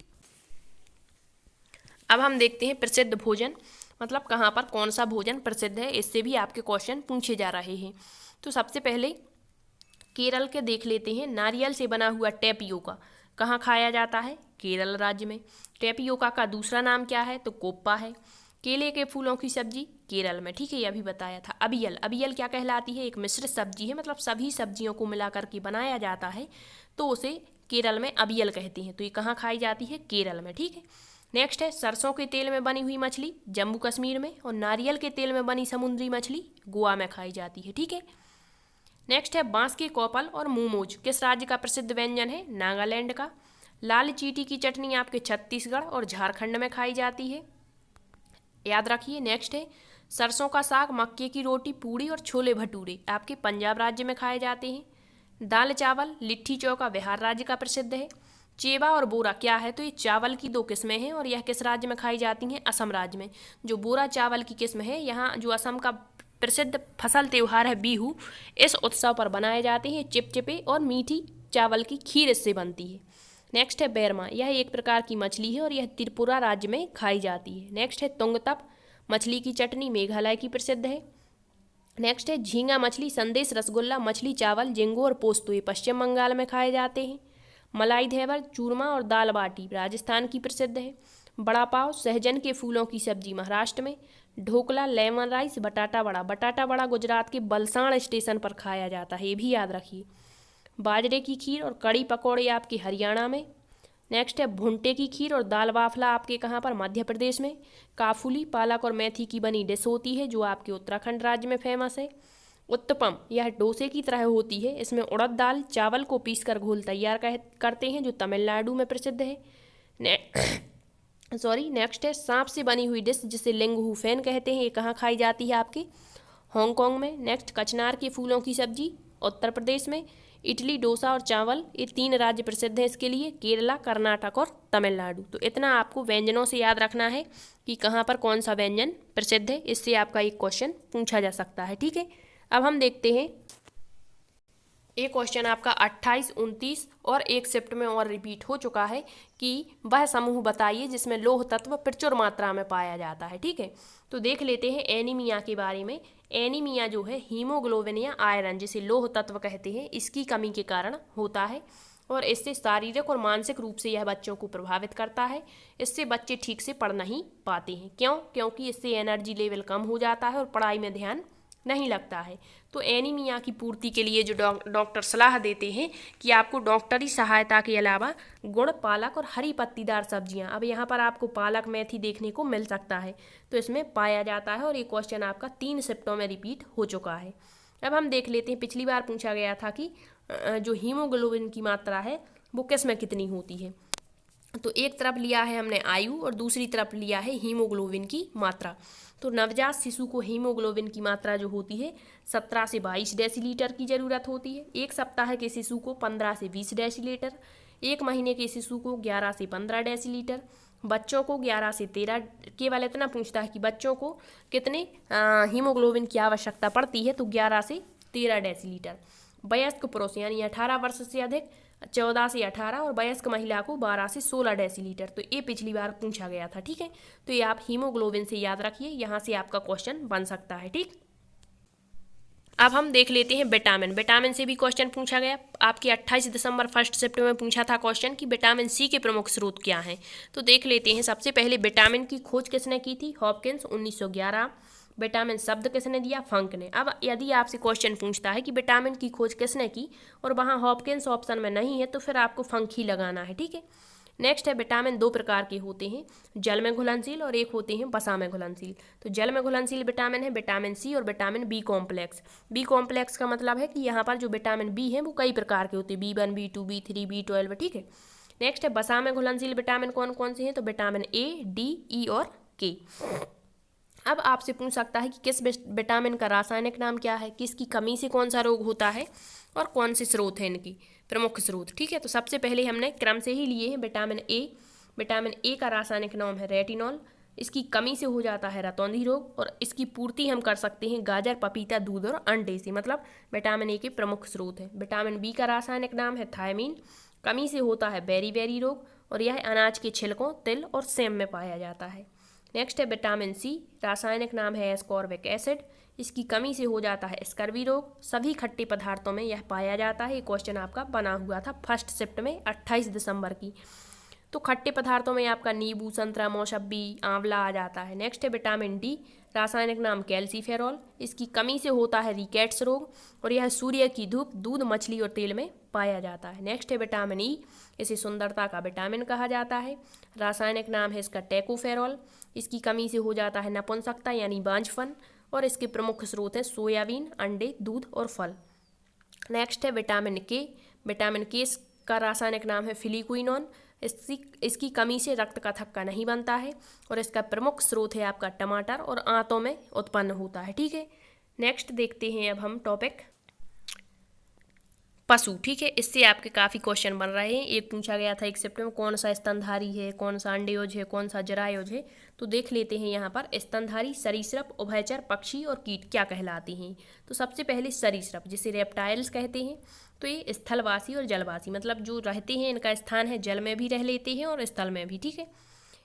अब हम देखते हैं प्रसिद्ध भोजन, मतलब कहाँ पर कौन सा भोजन प्रसिद्ध है, इससे भी आपके क्वेश्चन पूछे जा रहे हैं। तो सबसे पहले केरल के देख लेते हैं। नारियल से बना हुआ टेपियोका कहाँ खाया जाता है, केरल राज्य में। टेपियोका का दूसरा नाम क्या है, तो कोप्पा है। केले के फूलों की सब्जी केरल में, ठीक है, ये अभी बताया था। अबियल, अबियल क्या कहलाती है, एक मिश्रित सब्जी है, मतलब सभी सब्जियों को मिला करके बनाया जाता है तो उसे केरल में अबियल कहते हैं। तो ये कहाँ खाई जाती है, केरल में। ठीक है, नेक्स्ट है सरसों के तेल में बनी हुई मछली जम्मू कश्मीर में, और नारियल के तेल में बनी समुद्री मछली गोवा में खाई जाती है। ठीक है, नेक्स्ट है बांस के कोपल और मोमोज किस राज्य का प्रसिद्ध व्यंजन है, नागालैंड का। लाल चीटी की चटनी आपके छत्तीसगढ़ और झारखंड में खाई जाती है, याद रखिए। नेक्स्ट है सरसों का साग, मक्के की रोटी, पूड़ी और छोले भटूरे आपके पंजाब राज्य में खाए जाते हैं। दाल चावल लिट्टी चौका बिहार राज्य का प्रसिद्ध है। चेबा और बोरा क्या है, तो ये चावल की दो किस्में हैं और यह किस राज्य में खाई जाती हैं, असम राज्य में। जो बोरा चावल की किस्म है, यहाँ जो असम का प्रसिद्ध फसल त्यौहार है बिहू, इस उत्सव पर बनाए जाते हैं चिपचिपे और मीठी चावल की खीर इससे बनती है। नेक्स्ट है बैरमा, यह एक प्रकार की मछली है और यह त्रिपुरा राज्य में खाई जाती है। नेक्स्ट है तुंगतप, मछली की चटनी मेघालय की प्रसिद्ध है। नेक्स्ट है झींगा मछली, संदेश, रसगुल्ला, मछली चावल, जिंगो और पोस्तो ये पश्चिम बंगाल में खाए जाते हैं। मलाई घेवर, चूरमा और दाल बाटी राजस्थान की प्रसिद्ध है। बड़ा पाव, सहजन के फूलों की सब्जी महाराष्ट्र में। ढोकला, लेमन राइस, बटाटा बड़ा गुजरात के बलसाण स्टेशन पर खाया जाता है, ये भी याद रखिए। बाजरे की खीर और कड़ी पकौड़े आपके हरियाणा में। नेक्स्ट है भुंटे की खीर और दाल बाफला आपके कहाँ पर, मध्य प्रदेश में। काफुली, पालक और मेथी की बनी डिश होती है जो आपके उत्तराखंड राज्य में फेमस है। उत्तपम, यह डोसे की तरह होती है, इसमें उड़द दाल चावल को पीसकर घोल तैयार करते हैं जो तमिलनाडु में प्रसिद्ध है। नेक्स्ट है सांप से बनी हुई डिश जिसे लिंगहू फेन कहते हैं, ये कहाँ खाई जाती है, आपके हांगकांग में। नेक्स्ट कचनार के फूलों की सब्जी उत्तर प्रदेश में। इडली, डोसा और चावल ये 3 राज्य प्रसिद्ध हैं इसके लिए, केरला, कर्नाटक और तमिलनाडु। तो इतना आपको व्यंजनों से याद रखना है कि कहाँ पर कौन सा व्यंजन प्रसिद्ध है, इससे आपका एक क्वेश्चन पूछा जा सकता है। ठीक है, अब हम देखते हैं एक क्वेश्चन आपका 28, 29 और 1 शिफ्ट में और रिपीट हो चुका है कि वह समूह बताइए जिसमें लौह तत्व प्रचुर मात्रा में पाया जाता है। ठीक है, तो देख लेते हैं एनीमिया के बारे में। एनीमिया जो है हीमोग्लोबिन या आयरन जिसे लौह तत्व कहते हैं, इसकी कमी के कारण होता है और इससे शारीरिक और मानसिक रूप से यह बच्चों को प्रभावित करता है। इससे बच्चे ठीक से पढ़ नहीं पाते हैं। क्योंकि इससे एनर्जी लेवल कम हो जाता है और पढ़ाई में ध्यान नहीं लगता है। तो एनीमिया की पूर्ति के लिए जो डॉक्टर सलाह देते हैं कि आपको डॉक्टरी सहायता के अलावा गुड़, पालक और हरी पत्तीदार सब्जियां, अब यहाँ पर आपको पालक, मेथी देखने को मिल सकता है, तो इसमें पाया जाता है। और ये क्वेश्चन आपका 3 शिफ्टों में रिपीट हो चुका है। अब हम देख लेते हैं, पिछली बार पूछा गया था कि जो हीमोग्लोबिन की मात्रा है वो किस में कितनी होती है। तो एक तरफ लिया है हमने आयु और दूसरी तरफ लिया है हीमोग्लोबिन की मात्रा। तो नवजात शिशु को हीमोग्लोबिन की मात्रा जो होती है 17 से 22 डेसीलीटर की ज़रूरत होती है। 1 सप्ताह के शिशु को 15 से 20 डेसीलीटर, 1 महीने के शिशु को 11 से 15 डेसीलीटर, बच्चों को 11 से 13। केवल इतना पूछता है कि बच्चों को कितने हीमोग्लोबिन की आवश्यकता पड़ती है, तो 11 से 13 डेसीलीटर। वयस्क पुरुष यानी 18 वर्ष से अधिक 14 से 18 और वयस्क महिला को 12 से 16 डेसीलीटर। तो ये पिछली बार पूछा गया था, ठीक है। तो ये आप हीमोग्लोबिन से याद रखिए, यहाँ से आपका क्वेश्चन बन सकता है, ठीक। अब हम देख लेते हैं विटामिन। विटामिन से भी क्वेश्चन पूछा गया आपके 28 दिसंबर फर्स्ट शिफ्ट में पूछा था क्वेश्चन कि विटामिन सी के प्रमुख स्रोत क्या हैं। तो देख लेते हैं। सबसे पहले विटामिन की खोज किसने की थी? हॉपकिंस 1911। विटामिन शब्द किसने दिया? फंक ने। अब यदि आपसे क्वेश्चन पूछता है कि विटामिन की खोज किसने की और वहाँ हॉपकिंस ऑप्शन में नहीं है तो फिर आपको फंक ही लगाना है, ठीक है। नेक्स्ट है विटामिन दो प्रकार के होते हैं, जल में घुलनशील और एक होते हैं वसा में घुलनशील। तो जल में घुलनशील विटामिन है विटामिन सी और vitamin B complex. B complex का मतलब है कि यहाँ पर जो विटामिन बी है वो कई प्रकार के होते हैं, B1, B2, B3, B12, ठीक है। नेक्स्ट है वसा में घुलनशील विटामिन कौन कौन से हैं? तो विटामिन ए, डी, ई और के। अब आपसे पूछ सकता है कि किस विटामिन का रासायनिक नाम क्या है, किसकी कमी से कौन सा रोग होता है और कौन से स्रोत हैं इनकी प्रमुख स्रोत, ठीक है। तो सबसे पहले हमने क्रम से ही लिए हैं विटामिन ए। विटामिन ए का रासायनिक नाम है रेटिनॉल। इसकी कमी से हो जाता है रतौंधी रोग और इसकी पूर्ति हम कर सकते हैं गाजर, पपीता, दूध और अंडे से, मतलब विटामिन ए के प्रमुख स्रोत हैं। विटामिन बी का रासायनिक नाम है थायमीन। कमी से होता है बेरी रोग और यह अनाज के छिलकों, तिल और सेम में पाया जाता है। नेक्स्ट है विटामिन सी, रासायनिक नाम है एस्कॉर्बिक एसिड। इसकी कमी से हो जाता है स्कर्वी रोग। सभी खट्टे पदार्थों में यह पाया जाता है। ये क्वेश्चन आपका बना हुआ था फर्स्ट शिफ्ट में 28 दिसंबर की। तो खट्टे पदार्थों में आपका नींबू, संतरा, मौसम्बी, आंवला आ जाता है। नेक्स्ट है विटामिन डी, रासायनिक नाम कैल्सीफेरॉल। इसकी कमी से होता है रिकेट्स रोग और यह सूर्य की धूप, दूध, मछली और तेल में पाया जाता है। नेक्स्ट है विटामिन ई, इसे सुंदरता का विटामिन कहा जाता है। रासायनिक नाम है इसका टेकोफेरॉल। इसकी कमी से हो जाता है नपुंसकता यानी बांझपन और इसके प्रमुख स्रोत हैं सोयाबीन, अंडे, दूध और फल। नेक्स्ट है विटामिन के। विटामिन के का रासायनिक नाम है फिलिक्विनोन। इसकी कमी से रक्त का थक्का नहीं बनता है और इसका प्रमुख स्रोत है आपका टमाटर और आंतों में उत्पन्न होता है, ठीक है। नेक्स्ट देखते हैं अब हम टॉपिक पशु, ठीक है। इससे आपके काफ़ी क्वेश्चन बन रहे हैं। एक पूछा गया था एक शिफ्ट में कौन सा स्तनधारी है, कौन सा अंडेयोज है, कौन सा जरायुज है। तो देख लेते हैं यहाँ पर स्तनधारी, सरीसृप, उभयचर, पक्षी और कीट क्या कहलाते हैं। तो सबसे पहले सरीसृप जिसे रेप्टाइल्स कहते हैं। तो ये स्थलवासी और जलवासी, मतलब जो रहते हैं इनका स्थान है जल में भी रह लेते हैं और स्थल में भी, ठीक है।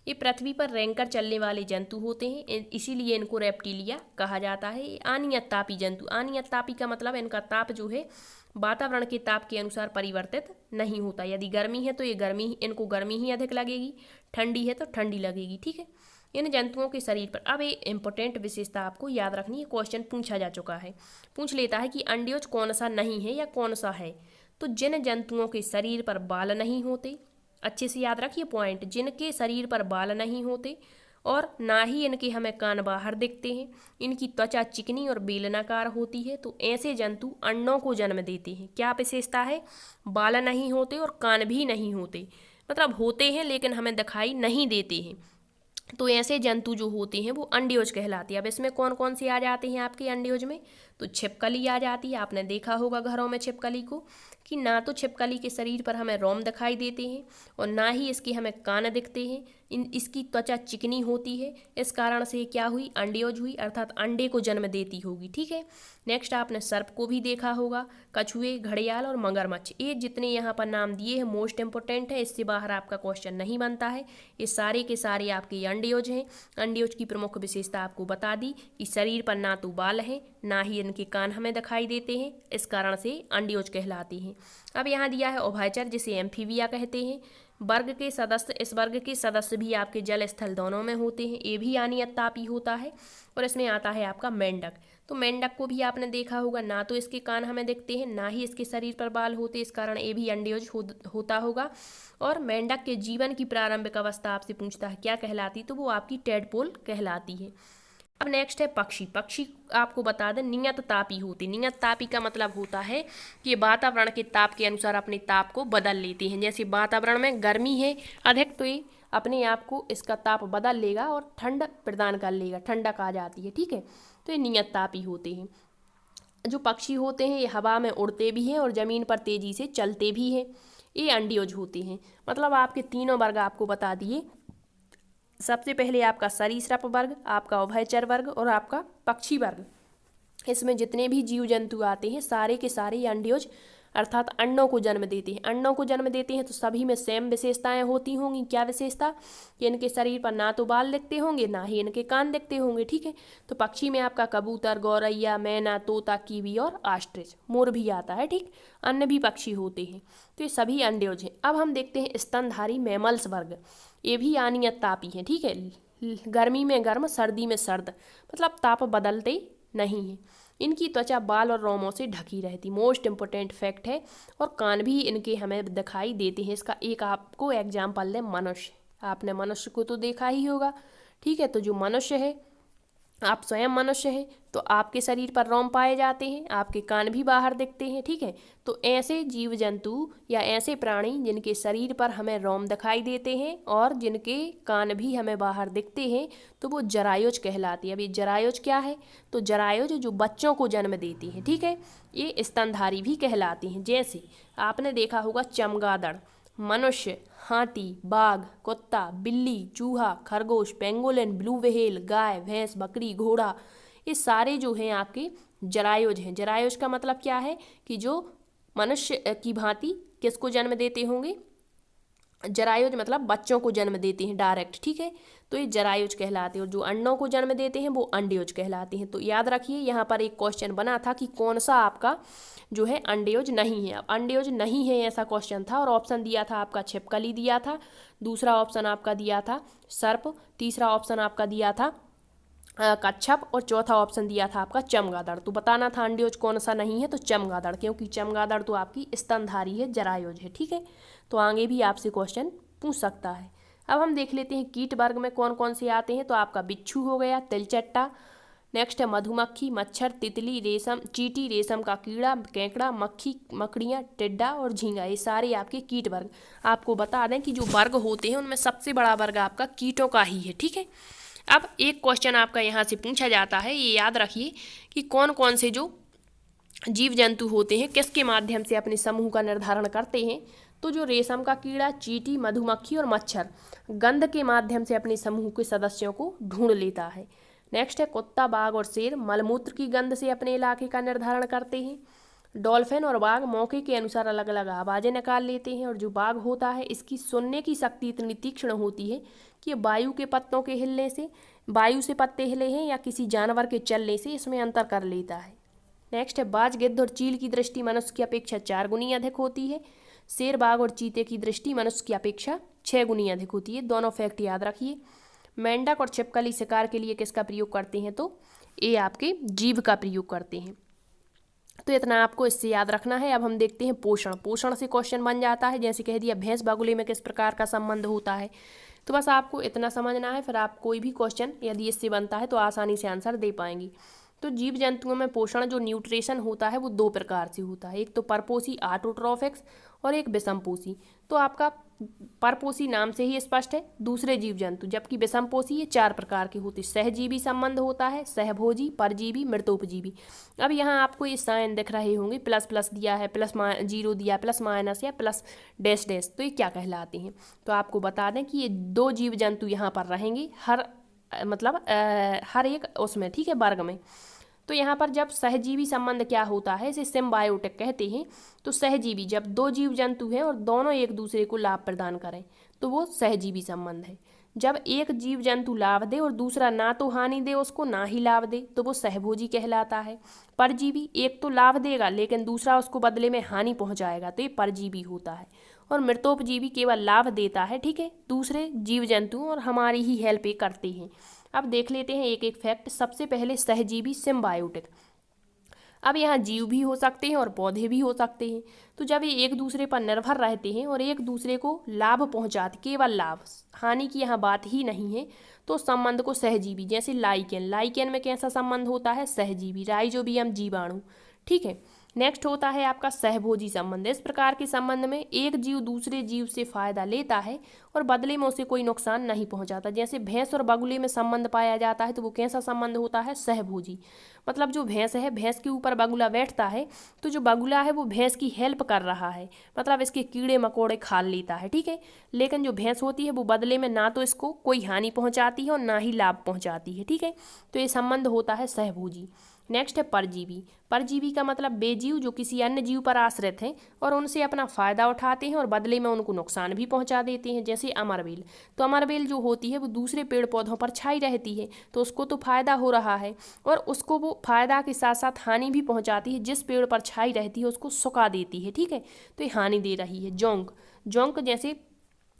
ये पृथ्वी पर रेंगकर चलने वाले जंतु होते हैं, इसीलिए इनको रेप्टिलिया कहा जाता है। ये अनियत तापी जंतु, अनियत तापी का मतलब इनका ताप जो है वातावरण के ताप के अनुसार परिवर्तित नहीं होता। यदि गर्मी है तो ये इनको गर्मी ही अधिक लगेगी, ठंडी है तो ठंडी लगेगी, ठीक है। इन जंतुओं के शरीर पर अब ये इंपॉर्टेंट विशेषता आपको याद रखनी है, क्वेश्चन पूछा जा चुका है। पूछ लेता है कि अंडेज कौन सा नहीं है या कौन सा है। तो जिन जंतुओं के शरीर पर बाल नहीं होते, अच्छे से याद रखिए पॉइंट, जिनके शरीर पर बाल नहीं होते और ना ही इनके हमें कान बाहर दिखते हैं, इनकी त्वचा चिकनी और बेलनाकार होती है, तो ऐसे जंतु अंडों को जन्म देते हैं। क्या विशेषता है? बाल नहीं होते और कान भी नहीं होते, मतलब होते हैं लेकिन हमें दिखाई नहीं देते हैं। तो ऐसे जंतु जो होते हैं वो अंडेज कहलाते हैं। अब इसमें कौन कौन से आ जाते हैं आपके अंडेज में? तो छिपकली आ जाती है। आपने देखा होगा घरों में छिपकली को कि ना तो छिपकली के शरीर पर हमें रोम दिखाई देते हैं और ना ही इसके हमें कान दिखते हैं। इसकी त्वचा चिकनी होती है, इस कारण से क्या हुई? अंडेज हुई, अर्थात अंडे को जन्म देती होगी, ठीक है। नेक्स्ट आपने सर्प को भी देखा होगा, कछुए, घड़ियाल और मगरमच्छ। ये जितने यहाँ पर नाम दिए हैं मोस्ट इंपोर्टेंट है, इससे बाहर आपका क्वेश्चन नहीं बनता है। ये सारे के सारे आपके अंडेज हैं। अंडेज की प्रमुख विशेषता आपको बता दी कि शरीर पर ना तो बाल हैं ना ही इनके कान हमें दिखाई देते हैं, इस कारण से अंडेज कहलाते हैं। अब यहाँ दिया है उभयचर जिसे एम्फीबिया कहते हैं। वर्ग के सदस्य, इस वर्ग के सदस्य भी आपके जल स्थल दोनों में होते हैं। ये भी अनियत तापी होता है और इसमें आता है आपका मेंढक। तो मेंढक को भी आपने देखा होगा, ना तो इसके कान हमें दिखते हैं ना ही इसके शरीर पर बाल होते, इस कारण ये भी अंडेज होता होगा। और मेंढक के जीवन की प्रारंभिक अवस्था आपसे पूछता है क्या कहलाती, तो वो आपकी टेडपोल कहलाती है। अब नेक्स्ट है पक्षी। पक्षी आपको बता दें नियत तापी होती। नियत तापी का मतलब होता है कि वातावरण के ताप के अनुसार अपने ताप को बदल लेते हैं। जैसे वातावरण में गर्मी है अधिक तो ये अपने आप को इसका ताप बदल लेगा और ठंड प्रदान कर लेगा, ठंडक आ जाती है, ठीक है। तो ये नियत तापी होते हैं। जो पक्षी होते हैं ये हवा में उड़ते भी हैं और ज़मीन पर तेज़ी से चलते भी हैं। ये अंडेज होते हैं। मतलब आपके तीनों वर्ग आपको बता दिए। सबसे पहले आपका सरीसृप वर्ग, आपका उभयचर वर्ग और आपका पक्षी वर्ग। इसमें जितने भी जीव जंतु आते हैं सारे के सारे ये अंडोज अर्थात अंडों को जन्म देते हैं। अंडों को जन्म देते हैं तो सभी में सेम विशेषताएं होती होंगी। क्या विशेषता? कि इनके शरीर पर ना तो बाल दिखते होंगे, ना ही इनके कान दिखते होंगे, ठीक है। तो पक्षी में आपका कबूतर, गौरैया, मैना, तोता, कीवी और ऑस्ट्रिच, मोर भी आता है, ठीक। अन्य भी पक्षी होते हैं। तो ये सभी अंडोज हैं। अब हम देखते हैं स्तनधारी मैमल्स वर्ग। ये भी अनियत तापी हैं, ठीक है। गर्मी में गर्म, सर्दी में सर्द, मतलब ताप बदलते नहीं है। इनकी त्वचा बाल और रोमों से ढकी रहती, मोस्ट इम्पोर्टेंट फैक्ट है। और कान भी इनके हमें दिखाई देते हैं। इसका एक आपको एग्जाम्पल है मनुष्य। आपने मनुष्य को तो देखा ही होगा, ठीक है। तो जो मनुष्य है, आप स्वयं मनुष्य हैं, तो आपके शरीर पर रोम पाए जाते हैं, आपके कान भी बाहर दिखते हैं, ठीक है। तो ऐसे जीव जंतु या ऐसे प्राणी जिनके शरीर पर हमें रोम दिखाई देते हैं और जिनके कान भी हमें बाहर दिखते हैं, तो वो जरायुज कहलाती है। अभी जरायुज क्या है? तो जरायुज जो बच्चों को जन्म देती हैं, ठीक है। ये स्तनधारी भी कहलाती हैं। जैसे आपने देखा होगा चमगादड़, मनुष्य, हाथी, बाघ, कुत्ता, बिल्ली, चूहा, खरगोश, पेंगोलिन, ब्लू व्हेल, गाय, भैंस, बकरी, घोड़ा, ये सारे जो हैं आपके जरायुज हैं। जरायुज का मतलब क्या है? कि जो मनुष्य की भांति किसको जन्म देते होंगे? जरायुज मतलब बच्चों को जन्म देते हैं डायरेक्ट, ठीक है। तो ये जरायुज कहलाते हैं। और जो अंडों को जन्म देते हैं वो अंडयोज कहलाते हैं। तो याद रखिए, यहाँ पर एक क्वेश्चन बना था कि कौन सा आपका जो है अंडयोज नहीं है। अब अंडयोज नहीं है ऐसा क्वेश्चन था और ऑप्शन दिया था आपका छिपकली दिया था, दूसरा ऑप्शन आपका दिया था सर्प, तीसरा ऑप्शन आपका दिया था कच्छप और चौथा ऑप्शन दिया था आपका चमगादड़। तो बताना था अंडयोज कौन सा नहीं है, तो चमगादड़, क्योंकि चमगादड़ तो आपकी स्तनधारी है, जरायुज है, ठीक है। तो आगे भी आपसे क्वेश्चन पूछ सकता है। अब हम देख लेते हैं कीट वर्ग में कौन कौन से आते हैं। तो आपका बिच्छू हो गया, तिलचट्टा, नेक्स्ट है मधुमक्खी, मच्छर, तितली, रेशम, चींटी, रेशम का कीड़ा, केकड़ा, मक्खी, मकड़ियाँ, टिड्डा और झींगा, ये सारे आपके कीट वर्ग। आपको बता दें कि जो वर्ग होते हैं उनमें सबसे बड़ा वर्ग आपका कीटों का ही है, ठीक है। अब एक क्वेश्चन आपका यहाँ से पूछा जाता है, ये याद रखिए कि कौन कौन से जो जीव जंतु होते हैं किसके माध्यम से अपने समूह का निर्धारण करते हैं। तो जो रेशम का कीड़ा, चींटी, मधुमक्खी और मच्छर गंध के माध्यम से अपने समूह के सदस्यों को ढूंढ लेता है। नेक्स्ट है कुत्ता, बाघ और शेर मलमूत्र की गंध से अपने इलाके का निर्धारण करते हैं। डॉल्फिन और बाघ मौके के अनुसार अलग अलग आवाज़ें निकाल लेते हैं। और जो बाघ होता है इसकी सुनने की शक्ति इतनी तीक्ष्ण होती है कि वायु के पत्तों के हिलने से, वायु से पत्ते हिले हैं या किसी जानवर के चलने से इसमें अंतर कर लेता है। नेक्स्ट है बाज, गिद्ध और चील की दृष्टि मनुष्य की अपेक्षा 4 गुनी अधिक होती है। शेर, बाघ और चीते की दृष्टि मनुष्य की अपेक्षा 6 गुनी अधिक होती है। दोनों फैक्ट याद रखिए। मेंढक और छिपकली शिकार के लिए किसका प्रयोग करते हैं? तो ये आपके जीभ का प्रयोग करते हैं। तो इतना आपको इससे याद रखना है। अब हम देखते हैं पोषण। पोषण से क्वेश्चन बन जाता है, जैसे कह दिया भैंस बगुले में किस प्रकार का संबंध होता है। तो बस आपको इतना समझना है, फिर आप कोई भी क्वेश्चन यदि इससे बनता है तो आसानी से आंसर दे पाएंगी। तो जीव जंतुओं में पोषण जो न्यूट्रिशन होता है वो 2 प्रकार से होता है। एक तो परपोषी ऑटोट्रॉफिक्स और एक विषमपोषी। तो आपका परपोषी नाम से ही स्पष्ट है, दूसरे जीव जंतु, जबकि विषमपोषी ये 4 प्रकार के होते हैं। सहजीवी संबंध होता है, सहभोजी, परजीवी, मृतोपजीवी। अब यहाँ आपको ये साइन दिख रहे होंगे, प्लस प्लस दिया है, प्लस 0 दिया, प्लस माइनस या प्लस डैश डैश, तो ये क्या कहलाते हैं? तो आपको बता दें कि ये 2 जीव जंतु यहाँ पर रहेंगे हर एक उसमें, ठीक है, वर्ग में। तो यहाँ पर जब सहजीवी संबंध क्या होता है, इसे सिम्बायोटिक कहते हैं। तो सहजीवी जब 2 जीव जंतु हैं और दोनों एक दूसरे को लाभ प्रदान करें तो वो सहजीवी संबंध है। जब एक जीव जंतु लाभ दे और दूसरा ना तो हानि दे उसको ना ही लाभ दे तो वो सहभोजी कहलाता है। परजीवी एक तो लाभ देगा लेकिन दूसरा उसको बदले में हानि पहुंचाएगा तो ये परजीवी होता है। और मृतोपजीवी केवल लाभ देता है, ठीक है, दूसरे जीव जंतु और हमारी ही हेल्प करते हैं। अब देख लेते हैं एक एक फैक्ट। सबसे पहले सहजीवी सिम्बायोटिक। अब यहाँ जीव भी हो सकते हैं और पौधे भी हो सकते हैं। तो जब ये एक दूसरे पर निर्भर रहते हैं और एक दूसरे को लाभ पहुँचाते, केवल लाभ, हानि की यहाँ बात ही नहीं है, तो संबंध को सहजीवी, जैसे लाइकेन, लाइकेन में कैसा संबंध होता है? सहजीवी। राइजोबियम जीवाणु, ठीक है। नेक्स्ट होता है आपका सहभोजी संबंध। इस प्रकार के संबंध में एक जीव दूसरे जीव से फायदा लेता है और बदले में उसे कोई नुकसान नहीं पहुंचाता। जैसे भैंस और बगुले में संबंध पाया जाता है तो वो कैसा संबंध होता है? सहभोजी। मतलब जो भैंस है, भैंस के ऊपर बगुला बैठता है तो जो बगुला है वो भैंस की हेल्प कर रहा है, मतलब इसके कीड़े मकोड़े खा लेता है, ठीक है। लेकिन जो भैंस होती है वो बदले में ना तो इसको कोई हानि पहुँचाती है और ना ही लाभ पहुँचाती है, ठीक है। तो ये संबंध होता है सहभोजी। नेक्स्ट है परजीवी। परजीवी का मतलब बेजीव जो किसी अन्य जीव पर आश्रित हैं और उनसे अपना फायदा उठाते हैं और बदले में उनको नुकसान भी पहुंचा देते हैं, जैसे अमरबेल। तो अमरबेल जो होती है वो दूसरे पेड़ पौधों पर छाई रहती है, तो उसको तो फायदा हो रहा है और उसको वो फायदा के साथ साथ हानि भी पहुंचाती है। जिस पेड़ पर छाई रहती है उसको सुखा देती है, ठीक है, तो ये हानि दे रही है। जोंक, जोंक जैसे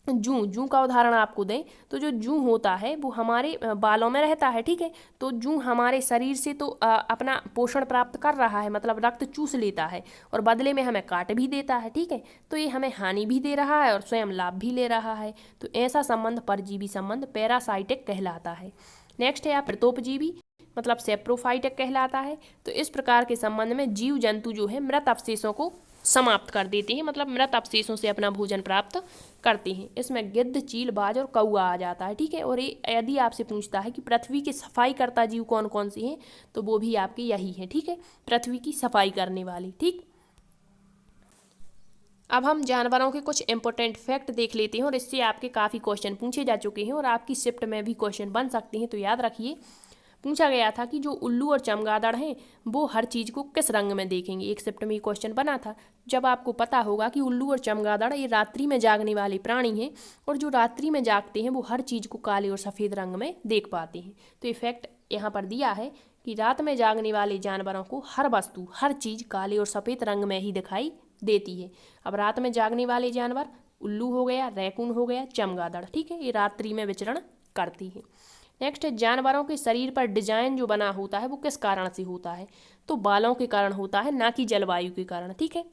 जूं, जूं का उदाहरण आपको दें तो जो जूं होता है वो हमारे बालों में रहता है, ठीक है, तो जूं हमारे शरीर से तो अपना पोषण प्राप्त कर रहा है, मतलब रक्त चूस लेता है और बदले में हमें काट भी देता है, ठीक है, तो ये हमें हानि भी दे रहा है और स्वयं लाभ भी ले रहा है। तो ऐसा संबंध परजीवी संबंध पैरासाइटिक कहलाता है। नेक्स्ट है आप प्रतोपजीवी, मतलब सेप्रोफाइटिक कहलाता है। तो इस प्रकार के संबंध में जीव जंतु जो है मृत अवशेषों को समाप्त कर देते हैं, मतलब मृत अवशेषों से अपना भोजन प्राप्त करते हैं। इसमें गिद्ध, चील, बाज और कौआ आ जाता है, ठीक है। और ये यदि आपसे पूछता है कि पृथ्वी की सफाई करता जीव कौन कौन से हैं, तो वो भी आपके यही है, ठीक है, पृथ्वी की सफाई करने वाली। ठीक, अब हम जानवरों के कुछ इंपॉर्टेंट फैक्ट देख लेते हैं और इससे आपके काफ़ी क्वेश्चन पूछे जा चुके हैं और आपकी शिफ्ट में भी क्वेश्चन बन सकते हैं। तो याद रखिए, पूछा गया था कि जो उल्लू और चमगादड़ हैं वो हर चीज़ को किस रंग में देखेंगे। एक शिफ्ट में ये क्वेश्चन बना था। जब आपको पता होगा कि उल्लू और चमगादड़ ये रात्रि में जागने वाले प्राणी हैं और जो रात्रि में जागते हैं वो हर चीज़ को काले और सफ़ेद रंग में देख पाते हैं। तो ये फैक्ट यहाँ पर दिया है कि रात में जागने वाले जानवरों को हर वस्तु, हर चीज़ काले और सफ़ेद रंग में ही दिखाई देती है। अब रात में जागने वाले जानवर उल्लू हो गया, रैकून हो गया, चमगादड़, ठीक है, ये रात्रि में विचरण करती है। नेक्स्ट है जानवरों के शरीर पर डिजाइन जो बना होता है वो किस कारण से होता है, तो बालों के कारण होता है, ना कि जलवायु के कारण, ठीक है।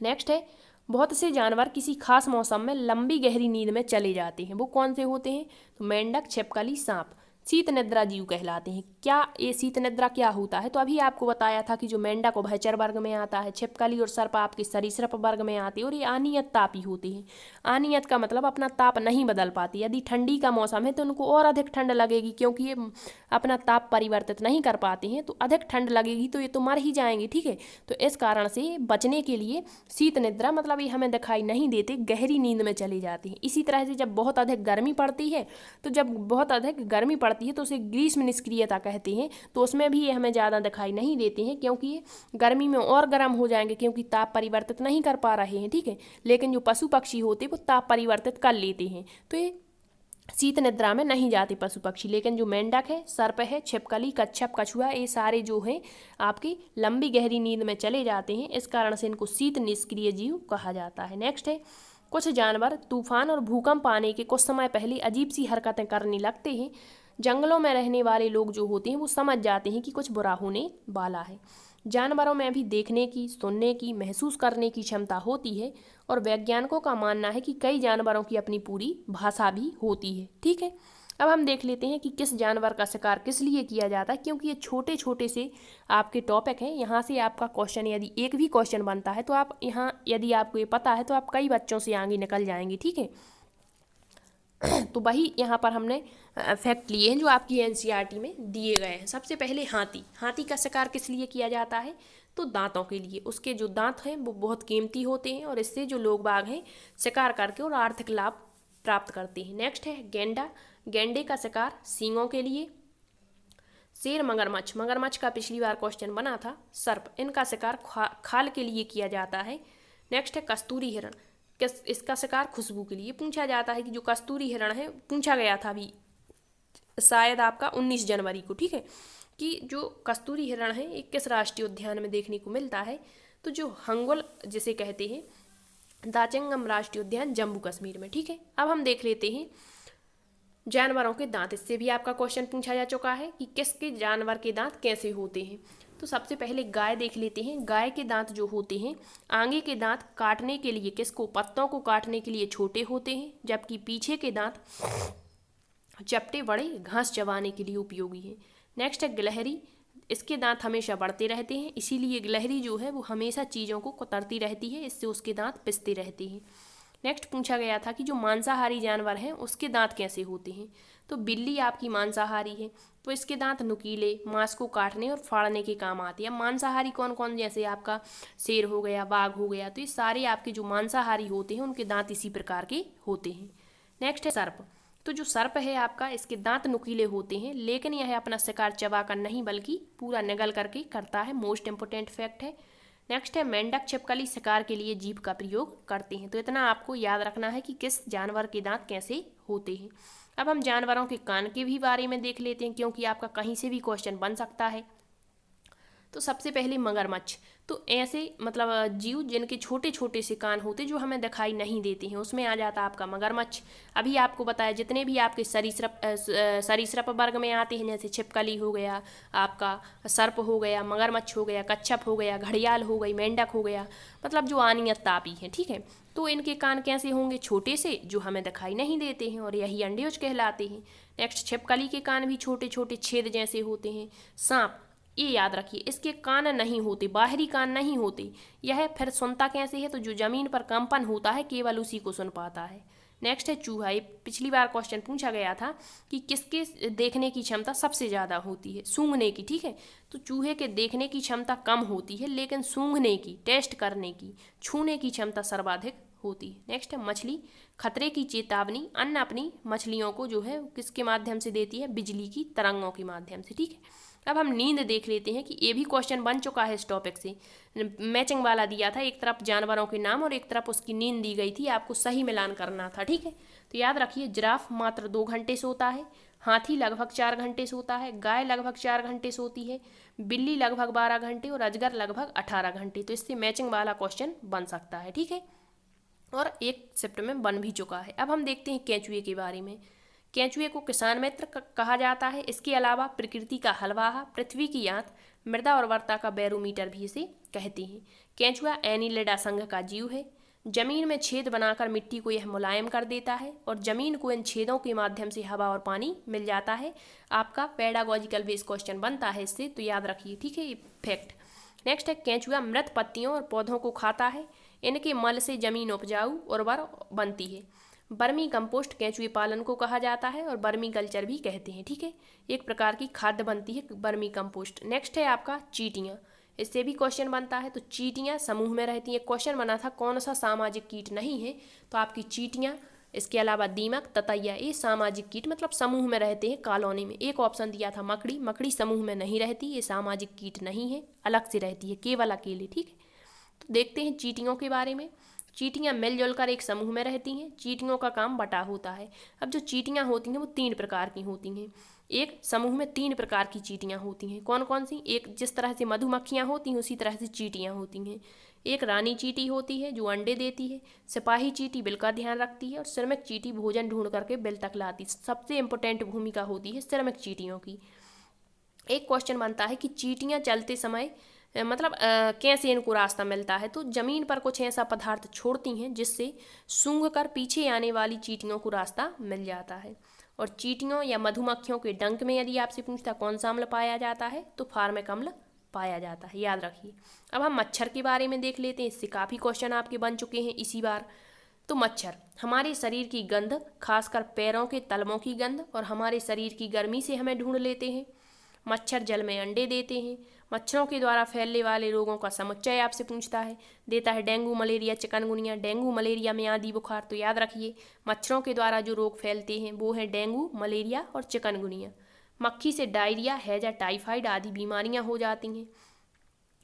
नेक्स्ट है बहुत से जानवर किसी खास मौसम में लंबी गहरी नींद में चले जाते हैं, वो कौन से होते हैं, तो मेंढक, छिपकली, सांप शीत निद्रा जीव कहलाते हैं। क्या ये शीत निद्रा क्या होता है, तो अभी आपको बताया था कि जो मेंढक उभयचर वर्ग में आता है, छिपकली और सर्प आपके सरीसृप वर्ग में आते हैं और ये अनियत तापी होते हैं। अनियत का मतलब अपना ताप नहीं बदल पाती। यदि ठंडी का मौसम है तो उनको और अधिक ठंड लगेगी, क्योंकि ये अपना ताप परिवर्तित नहीं कर पाते हैं, तो अधिक ठंड लगेगी तो ये तो मर ही जाएंगे, ठीक है। तो इस कारण से बचने के लिए शीत निद्रा, मतलब ये हमें दिखाई नहीं देते, गहरी नींद में चले जाते हैं। इसी तरह से जब बहुत अधिक गर्मी पड़ती है, तो जब बहुत अधिक गर्मी पड़ती है तो उसे ग्रीष्म निष्क्रियता कहते हैं, तो उसमें भी ये हमें ज़्यादा दिखाई नहीं देते हैं, क्योंकि ये गर्मी में और गर्म हो जाएंगे, क्योंकि ताप परिवर्तित नहीं कर पा रहे हैं, ठीक है। लेकिन जो पशु पक्षी होते हैं वो ताप परिवर्तित कर लेते हैं, तो ये शीत निद्रा में नहीं जाते पशु पक्षी। लेकिन जो मेंढक है, सर्प है, छिपकली, कच्छप, कछुआ, ये सारे जो हैं आपकी लंबी गहरी नींद में चले जाते हैं, इस कारण से इनको शीत निष्क्रिय जीव कहा जाता है। नेक्स्ट है कुछ जानवर तूफान और भूकंप आने के कुछ समय पहले अजीब सी हरकतें करने लगते हैं। जंगलों में रहने वाले लोग जो होते हैं वो समझ जाते हैं कि कुछ बुरा होने वाला है। जानवरों में भी देखने की, सुनने की, महसूस करने की क्षमता होती है और वैज्ञानिकों का मानना है कि कई जानवरों की अपनी पूरी भाषा भी होती है, ठीक है। अब हम देख लेते हैं कि किस जानवर का शिकार किस लिए किया जाता है, क्योंकि ये छोटे छोटे से आपके टॉपिक हैं। यहाँ से आपका क्वेश्चन, यदि एक भी क्वेश्चन बनता है तो आप यहाँ, यदि आपको ये पता है तो आप कई बच्चों से आगे निकल जाएंगे, ठीक है। तो वही यहाँ पर हमने फैक्ट लिए हैं जो आपकी एनसीईआरटी में दिए गए हैं। सबसे पहले हाथी, हाथी का शिकार किस लिए किया जाता है, तो दांतों के लिए। उसके जो दांत हैं वो बहुत कीमती होते हैं और इससे जो लोग बाग हैं शिकार करके और आर्थिक लाभ प्राप्त करते हैं। नेक्स्ट है गेंडा, गेंडे का शिकार सींगों के लिए। शेर, मगरमच्छ, मगरमच्छ का पिछली बार क्वेश्चन बना था। सर्प, इनका शिकार खाल के लिए किया जाता है। नेक्स्ट है कस्तूरी हिरण, इसका शिकार खुशबू के लिए। पूछा जाता है कि जो कस्तूरी हिरण है, पूछा गया था अभी शायद आपका 19 जनवरी को, ठीक है, कि जो कस्तूरी हिरण है एक किस राष्ट्रीय उद्यान में देखने को मिलता है, तो जो हंगुल जिसे कहते हैं, दाचंगम राष्ट्रीय उद्यान, जम्मू कश्मीर में, ठीक है। अब हम देख लेते हैं जानवरों के दांत। इससे भी आपका क्वेश्चन पूछा जा चुका है कि किसके जानवर के दांत कैसे होते हैं। तो सबसे पहले गाय देख लेते हैं। गाय के दांत जो होते हैं, आगे के दांत काटने के लिए, किसको, पत्तों को काटने के लिए छोटे होते हैं, जबकि पीछे के दांत चपटे बड़े घास चबाने के लिए उपयोगी हैं। नेक्स्ट है गिलहरी, इसके दांत हमेशा बढ़ते रहते हैं, इसीलिए गिलहरी जो है वो हमेशा चीज़ों को कुतरती रहती है, इससे उसके दांत पिसते रहते हैं। नेक्स्ट पूछा गया था कि जो मांसाहारी जानवर हैं उसके दांत कैसे होते हैं, तो बिल्ली आपकी मांसाहारी है तो इसके दांत नुकीले, मांस को काटने और फाड़ने के काम आते हैं। मांसाहारी कौन कौन, जैसे आपका शेर हो गया, बाघ हो गया, तो ये सारे आपके जो मांसाहारी होते हैं उनके दांत इसी प्रकार के होते हैं। नेक्स्ट है सर्प, तो जो सर्प है आपका, इसके दांत नुकीले होते हैं, लेकिन यह अपना शिकार चबाकर नहीं बल्कि पूरा निगल करके करता है। मोस्ट इंपोर्टेंट फैक्ट है। नेक्स्ट है मेंढक छिपकली शिकार के लिए जीभ का प्रयोग करते हैं। तो इतना आपको याद रखना है कि किस जानवर के दांत कैसे होते हैं। अब हम जानवरों के कान के भी बारे में देख लेते हैं, क्योंकि आपका कहीं से भी क्वेश्चन बन सकता है। तो सबसे पहले मगरमच्छ, तो ऐसे मतलब जीव जिनके छोटे छोटे से कान होते जो हमें दिखाई नहीं देते हैं, उसमें आ जाता है आपका मगरमच्छ। अभी आपको बताया जितने भी आपके सरीसृप वर्ग में आते हैं, जैसे छिपकली हो गया, आपका सर्प हो गया, मगरमच्छ हो गया, कच्छप हो गया, घड़ियाल हो गई, मेंढक हो गया, मतलब जो अनियत तापी हैं, ठीक है। तो इनके कान कैसे होंगे? छोटे से, जो हमें दिखाई नहीं देते हैं, और यही अंडेज कहलाते हैं। नेक्स्ट, छिपकली के कान भी छोटे छोटे छेद जैसे होते हैं। सांप, ये याद रखिए, इसके कान नहीं होते, बाहरी कान नहीं होते। यह फिर सुनता कैसे है? तो जो जमीन पर कंपन होता है केवल उसी को सुन पाता है। नेक्स्ट है चूहा। ये पिछली बार क्वेश्चन पूछा गया था कि किसके देखने की क्षमता सबसे ज़्यादा होती है? सूंघने की, ठीक है। तो चूहे के देखने की क्षमता कम होती है, लेकिन सूंघने की, टेस्ट करने की, छूने की क्षमता सर्वाधिक होती है। नेक्स्ट है मछली। खतरे की चेतावनी अन्य अपनी मछलियों को जो है किसके माध्यम से देती है? बिजली की तरंगों के माध्यम से, ठीक है। अब हम नींद देख लेते हैं कि ये भी क्वेश्चन बन चुका है इस टॉपिक से, मैचिंग वाला दिया था, एक तरफ जानवरों के नाम और एक तरफ उसकी नींद दी गई थी, आपको सही मिलान करना था, ठीक है। तो याद रखिए, जिराफ मात्र 2 घंटे सोता है, हाथी लगभग 4 घंटे सोता है, गाय लगभग 4 घंटे सोती है, बिल्ली लगभग 12 घंटे और अजगर लगभग 18 घंटे। तो इससे मैचिंग वाला क्वेश्चन बन सकता है, ठीक है, और एक शिफ्ट में बन भी चुका है। अब हम देखते हैं केंचुए के बारे में। केंचुए को किसान मित्र कहा जाता है। इसके अलावा प्रकृति का हलवाहा, पृथ्वी की आंत, मृदा उर्वरता का बैरोमीटर भी इसे कहते हैं। केंचुआ एनीलिडा संघ का जीव है। जमीन में छेद बनाकर मिट्टी को यह मुलायम कर देता है और जमीन को इन छेदों के माध्यम से हवा और पानी मिल जाता है। आपका पेडागोजिकल बेस क्वेश्चन बनता है इससे, तो याद रखिए, ठीक है, ये फैक्ट। नेक्स्ट है केंचुआ मृत पत्तियों और पौधों को खाता है। इनके मल से जमीन उपजाऊ उर्वर बनती है। बर्मी कंपोस्ट केंचुए पालन को कहा जाता है और बर्मी कल्चर भी कहते हैं, ठीक है। एक प्रकार की खाद्य बनती है बर्मी कंपोस्ट। नेक्स्ट है आपका चींटियाँ। इससे भी क्वेश्चन बनता है। तो चींटियाँ समूह में रहती हैं। क्वेश्चन बना था कौन सा सामाजिक कीट नहीं है, तो आपकी चींटियाँ, इसके अलावा दीमक, ततैया, ये सामाजिक कीट मतलब समूह में रहते हैं कॉलोनी में। एक ऑप्शन दिया था मकड़ी, मकड़ी समूह में नहीं रहती, ये सामाजिक कीट नहीं है, अलग से रहती है, केवल अकेले, ठीक है। तो देखते हैं चींटियों के बारे में। चींटियाँ मिलजुल कर एक समूह में रहती हैं। चींटियों का काम बटा होता है। अब जो चींटियाँ होती हैं वो 3 प्रकार की होती हैं। एक समूह में 3 प्रकार की चींटियाँ होती हैं। कौन कौन सी? एक, जिस तरह से मधुमक्खियाँ होती हैं उसी तरह से चींटियाँ होती हैं। एक रानी चींटी होती है जो अंडे देती है। सिपाही चींटी बिल का ध्यान रखती है और श्रमिक चींटी भोजन ढूंढ करके बिल तक लाती है। सबसे इंपॉर्टेंट भूमिका होती है श्रमिक चींटियों की। एक क्वेश्चन बनता है कि चींटियाँ चलते समय मतलब कैसे इनको रास्ता मिलता है? तो जमीन पर कुछ ऐसा पदार्थ छोड़ती हैं जिससे सूंघ कर पीछे आने वाली चींटियों को रास्ता मिल जाता है। और चींटियों या मधुमक्खियों के डंक में यदि आपसे पूछता कौन सा अम्ल पाया जाता है, तो फार्मिक अम्ल पाया जाता है, याद रखिए। अब हम मच्छर के बारे में देख लेते हैं। इससे काफ़ी क्वेश्चन आपके बन चुके हैं इसी बार। तो मच्छर हमारे शरीर की गंध, खासकर पैरों के तलवों की गंध, और हमारे शरीर की गर्मी से हमें ढूंढ लेते हैं। मच्छर जल में अंडे देते हैं। मच्छरों के द्वारा फैलने वाले रोगों का समुच्चय आपसे पूछता है, देता है dengue, malaria, chikungunya. Dengue, malaria में आदि बुखार। तो याद रखिए, मच्छरों के द्वारा जो रोग फैलते हैं वो है डेंगू, मलेरिया और चिकनगुनिया। मक्खी से डायरिया, हैजा, टाइफाइड आदि बीमारियां हो जाती हैं।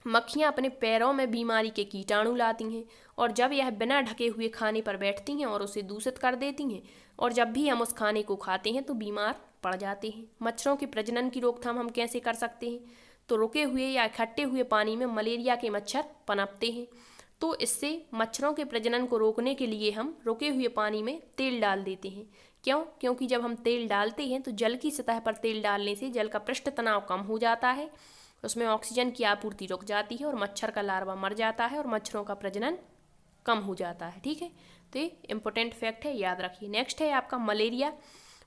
मक्खियाँ अपने पैरों में बीमारी के कीटाणु लाती हैं और जब यह बिना ढके हुए खाने पर बैठती हैं और उसे दूषित कर देती हैं, और जब भी हम उस खाने को खाते हैं तो बीमार पड़ जाते हैं। मच्छरों के प्रजनन की रोकथाम हम कैसे कर सकते हैं? तो रुके हुए या इकट्ठे हुए पानी में मलेरिया के मच्छर पनपते हैं। तो इससे मच्छरों के प्रजनन को रोकने के लिए हम रुके हुए पानी में तेल डाल देते हैं। क्यों? क्योंकि जब हम तेल डालते हैं तो जल की सतह पर तेल डालने से जल का पृष्ठ तनाव कम हो जाता है, उसमें ऑक्सीजन की आपूर्ति रुक जाती है और मच्छर का लार्वा मर जाता है और मच्छरों का प्रजनन कम हो जाता है, ठीक है। तो ये इंपॉर्टेंट फैक्ट है, याद रखिए। नेक्स्ट है आपका मलेरिया।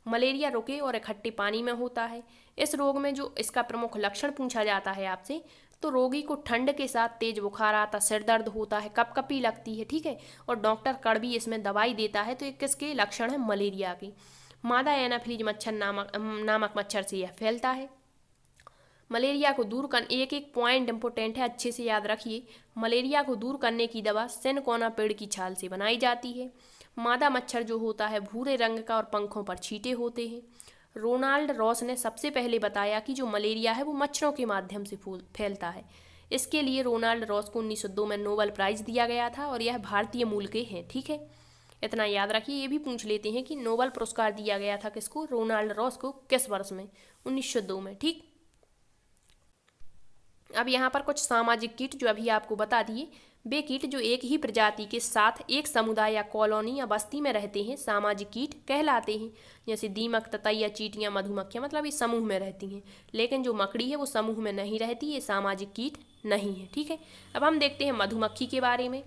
मलेरिया रुके और इकट्ठे पानी में होता है। इस रोग में जो इसका प्रमुख लक्षण पूछा जाता है आपसे, तो रोगी को ठंड के साथ तेज बुखार आता, सिर दर्द होता है, कपकपी लगती है, ठीक है, और डॉक्टर कड़वी इसमें दवाई देता है। तो ये किसके लक्षण है? मलेरिया के। मादा एनाफिलीज मच्छर नामक मच्छर से यह फैलता है। मलेरिया को दूर कर, एक एक पॉइंट इंपॉर्टेंट है, अच्छे से याद रखिए। मलेरिया को दूर करने की दवा सिनकोना पेड़ की छाल से बनाई जाती है। मादा मच्छर जो होता है भूरे रंग का और पंखों पर छींटे होते हैं। रोनाल्ड रॉस ने सबसे पहले बताया कि जो मलेरिया है वो मच्छरों के माध्यम से फैलता है। इसके लिए रोनाल्ड रॉस को 1902 में नोबेल प्राइज दिया गया था और यह भारतीय मूल के हैं। ठीक है, इतना याद रखिए। ये भी पूछ लेते हैं कि नोबेल पुरस्कार दिया गया था किसको, रोनाल्ड रॉस को, किस वर्ष में, 1902 में। ठीक, अब यहाँ पर कुछ सामाजिक कीट जो अभी आपको बता दिए, वे कीट जो एक ही प्रजाति के साथ एक समुदाय या कॉलोनी या बस्ती में रहते हैं सामाजिक कीट कहलाते हैं। जैसे दीमक, ततैया, चींटियां, मधुमक्खियां, मतलब ये समूह में रहती हैं। लेकिन जो मकड़ी है वो समूह में नहीं रहती, ये सामाजिक कीट नहीं है। ठीक है, अब हम देखते हैं मधुमक्खी के बारे में।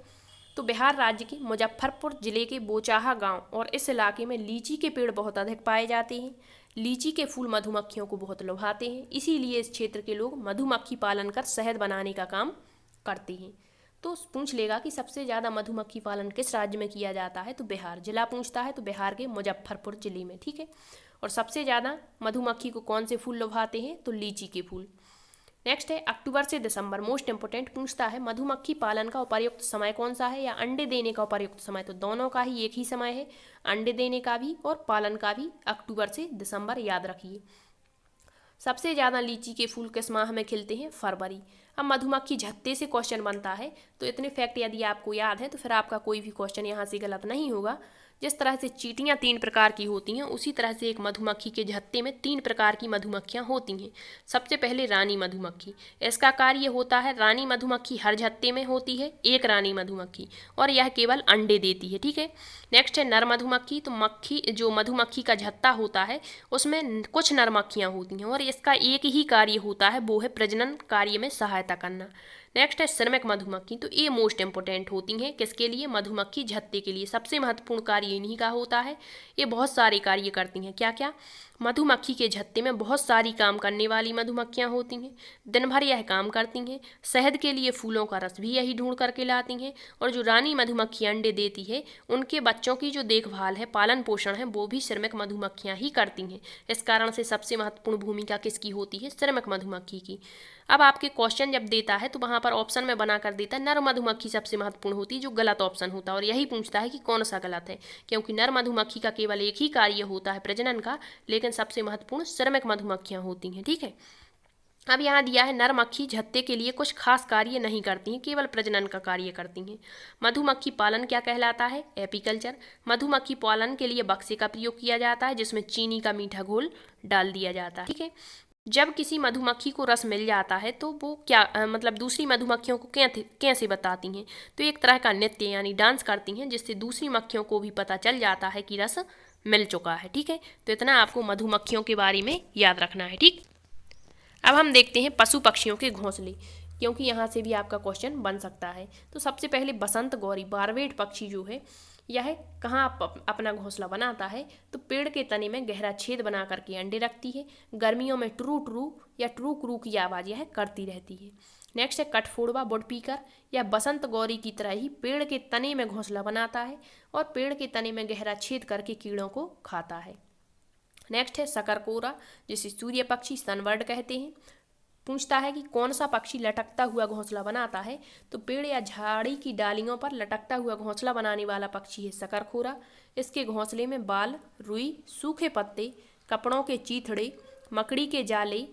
तो बिहार राज्य के मुजफ्फरपुर जिले के बोचाहा गांव और इस इलाके में लीची के पेड़ बहुत अधिक पाए जाते हैं। लीची के फूल मधुमक्खियों को बहुत लुभाते हैं, इसीलिए इस क्षेत्र के लोग मधुमक्खी पालन कर शहद बनाने का काम करते हैं। तो पूछ लेगा कि सबसे ज़्यादा मधुमक्खी पालन किस राज्य में किया जाता है, तो बिहार। जिला पूछता है तो बिहार के मुजफ्फरपुर जिले में। ठीक है, और सबसे ज़्यादा मधुमक्खी को कौन से फूल लुभाते हैं, तो लीची के फूल। नेक्स्ट है अक्टूबर से दिसंबर, मोस्ट इंपोर्टेंट पूछता है मधुमक्खी पालन का उपयुक्त समय कौन सा है या अंडे देने का उपयुक्त समय, तो दोनों का ही एक ही समय है, अंडे देने का भी और पालन का भी, अक्टूबर से दिसंबर, याद रखिए। सबसे ज़्यादा लीची के फूल किस माह में खिलते हैं, फरवरी। अब मधुमक्खी झत्ते से क्वेश्चन बनता है, तो इतने फैक्ट यदि आपको याद है तो फिर आपका कोई भी क्वेश्चन यहाँ से गलत नहीं होगा। जिस तरह से चींटियाँ 3 प्रकार की होती हैं, उसी तरह से एक मधुमक्खी के झत्ते में 3 प्रकार की मधुमक्खियाँ होती हैं। सबसे पहले रानी मधुमक्खी, इसका कार्य होता है, रानी मधुमक्खी हर झत्ते में होती है, एक रानी मधुमक्खी, और यह केवल अंडे देती है। ठीक है, नेक्स्ट है नर मधुमक्खी। तो मक्खी जो मधुमक्खी का झत्ता होता है उसमें कुछ नर मक्खियाँ होती हैं और इसका एक ही कार्य होता है, वो है प्रजनन कार्य में सहायता करना। नेक्स्ट है श्रमिक मधुमक्खी। तो ये मोस्ट इंपोर्टेंट होती हैं, किसके लिए, मधुमक्खी झत्ते के लिए। सबसे महत्वपूर्ण कार्य इन्हीं का होता है, ये बहुत सारे कार्य करती हैं। क्या क्या, मधुमक्खी के झत्ते में बहुत सारी काम करने वाली मधुमक्खियाँ होती हैं, दिन भर यह काम करती हैं। शहद के लिए फूलों का रस भी यही ढूंढ करके लाती हैं, और जो रानी मधुमक्खी अंडे देती है उनके बच्चों की जो देखभाल है, पालन पोषण है, वो भी श्रमिक मधुमक्खियाँ ही करती हैं। इस कारण से सबसे महत्वपूर्ण भूमिका किसकी होती है, श्रमिक मधुमक्खी की। अब आपके क्वेश्चन जब देता है तो वहाँ पर ऑप्शन में बना कर देता है नर मधुमक्खी सबसे महत्वपूर्ण होती है, जो गलत ऑप्शन होता है, और यही पूछता है कि कौन सा गलत है, क्योंकि नर मधुमक्खी का केवल एक ही कार्य होता है प्रजनन का, लेकिन सबसे महत्वपूर्ण श्रमिक मधुमक्खियाँ होती हैं। ठीक है, अब यहाँ दिया है नर मक्खी झत्ते के लिए कुछ खास कार्य नहीं करती हैं, केवल प्रजनन का कार्य करती हैं। मधुमक्खी पालन क्या कहलाता है, एपीकल्चर। मधुमक्खी पालन के लिए बक्से का प्रयोग किया जाता है जिसमें चीनी का मीठा घोल डाल दिया जाता है। ठीक है, जब किसी मधुमक्खी को रस मिल जाता है तो वो क्या मतलब दूसरी मधुमक्खियों को कैसे बताती हैं, तो एक तरह का नृत्य यानी डांस करती हैं, जिससे दूसरी मक्खियों को भी पता चल जाता है कि रस मिल चुका है। ठीक है, तो इतना आपको मधुमक्खियों के बारे में याद रखना है। ठीक, अब हम देखते हैं पशु पक्षियों के घोंसले, क्योंकि यहाँ से भी आपका क्वेश्चन बन सकता है। तो सबसे पहले बसंत गौरी बारवेट पक्षी जो है, यह कहाँ अपना घोंसला बनाता है, तो पेड़ के तने में गहरा छेद बना करके अंडे रखती है। गर्मियों में ट्रू ट्रू या ट्रू क्रू की आवाज़ यह करती रहती है। नेक्स्ट है कठफोड़वा वुडपीकर, यह बसंत गौरी की तरह ही पेड़ के तने में घोंसला बनाता है और पेड़ के तने में गहरा छेद करके कीड़ों को खाता है। नेक्स्ट है शकरकोरा, जिसे सूर्य पक्षी सनबर्ड कहते हैं। पूछता है कि कौन सा पक्षी लटकता हुआ घोंसला बनाता है, तो पेड़ या झाड़ी की डालियों पर लटकता हुआ घोंसला बनाने वाला पक्षी है शकरकोरा। इसके घोंसले में बाल, रुई, सूखे पत्ते, कपड़ों के चीथड़े, मकड़ी के जाले,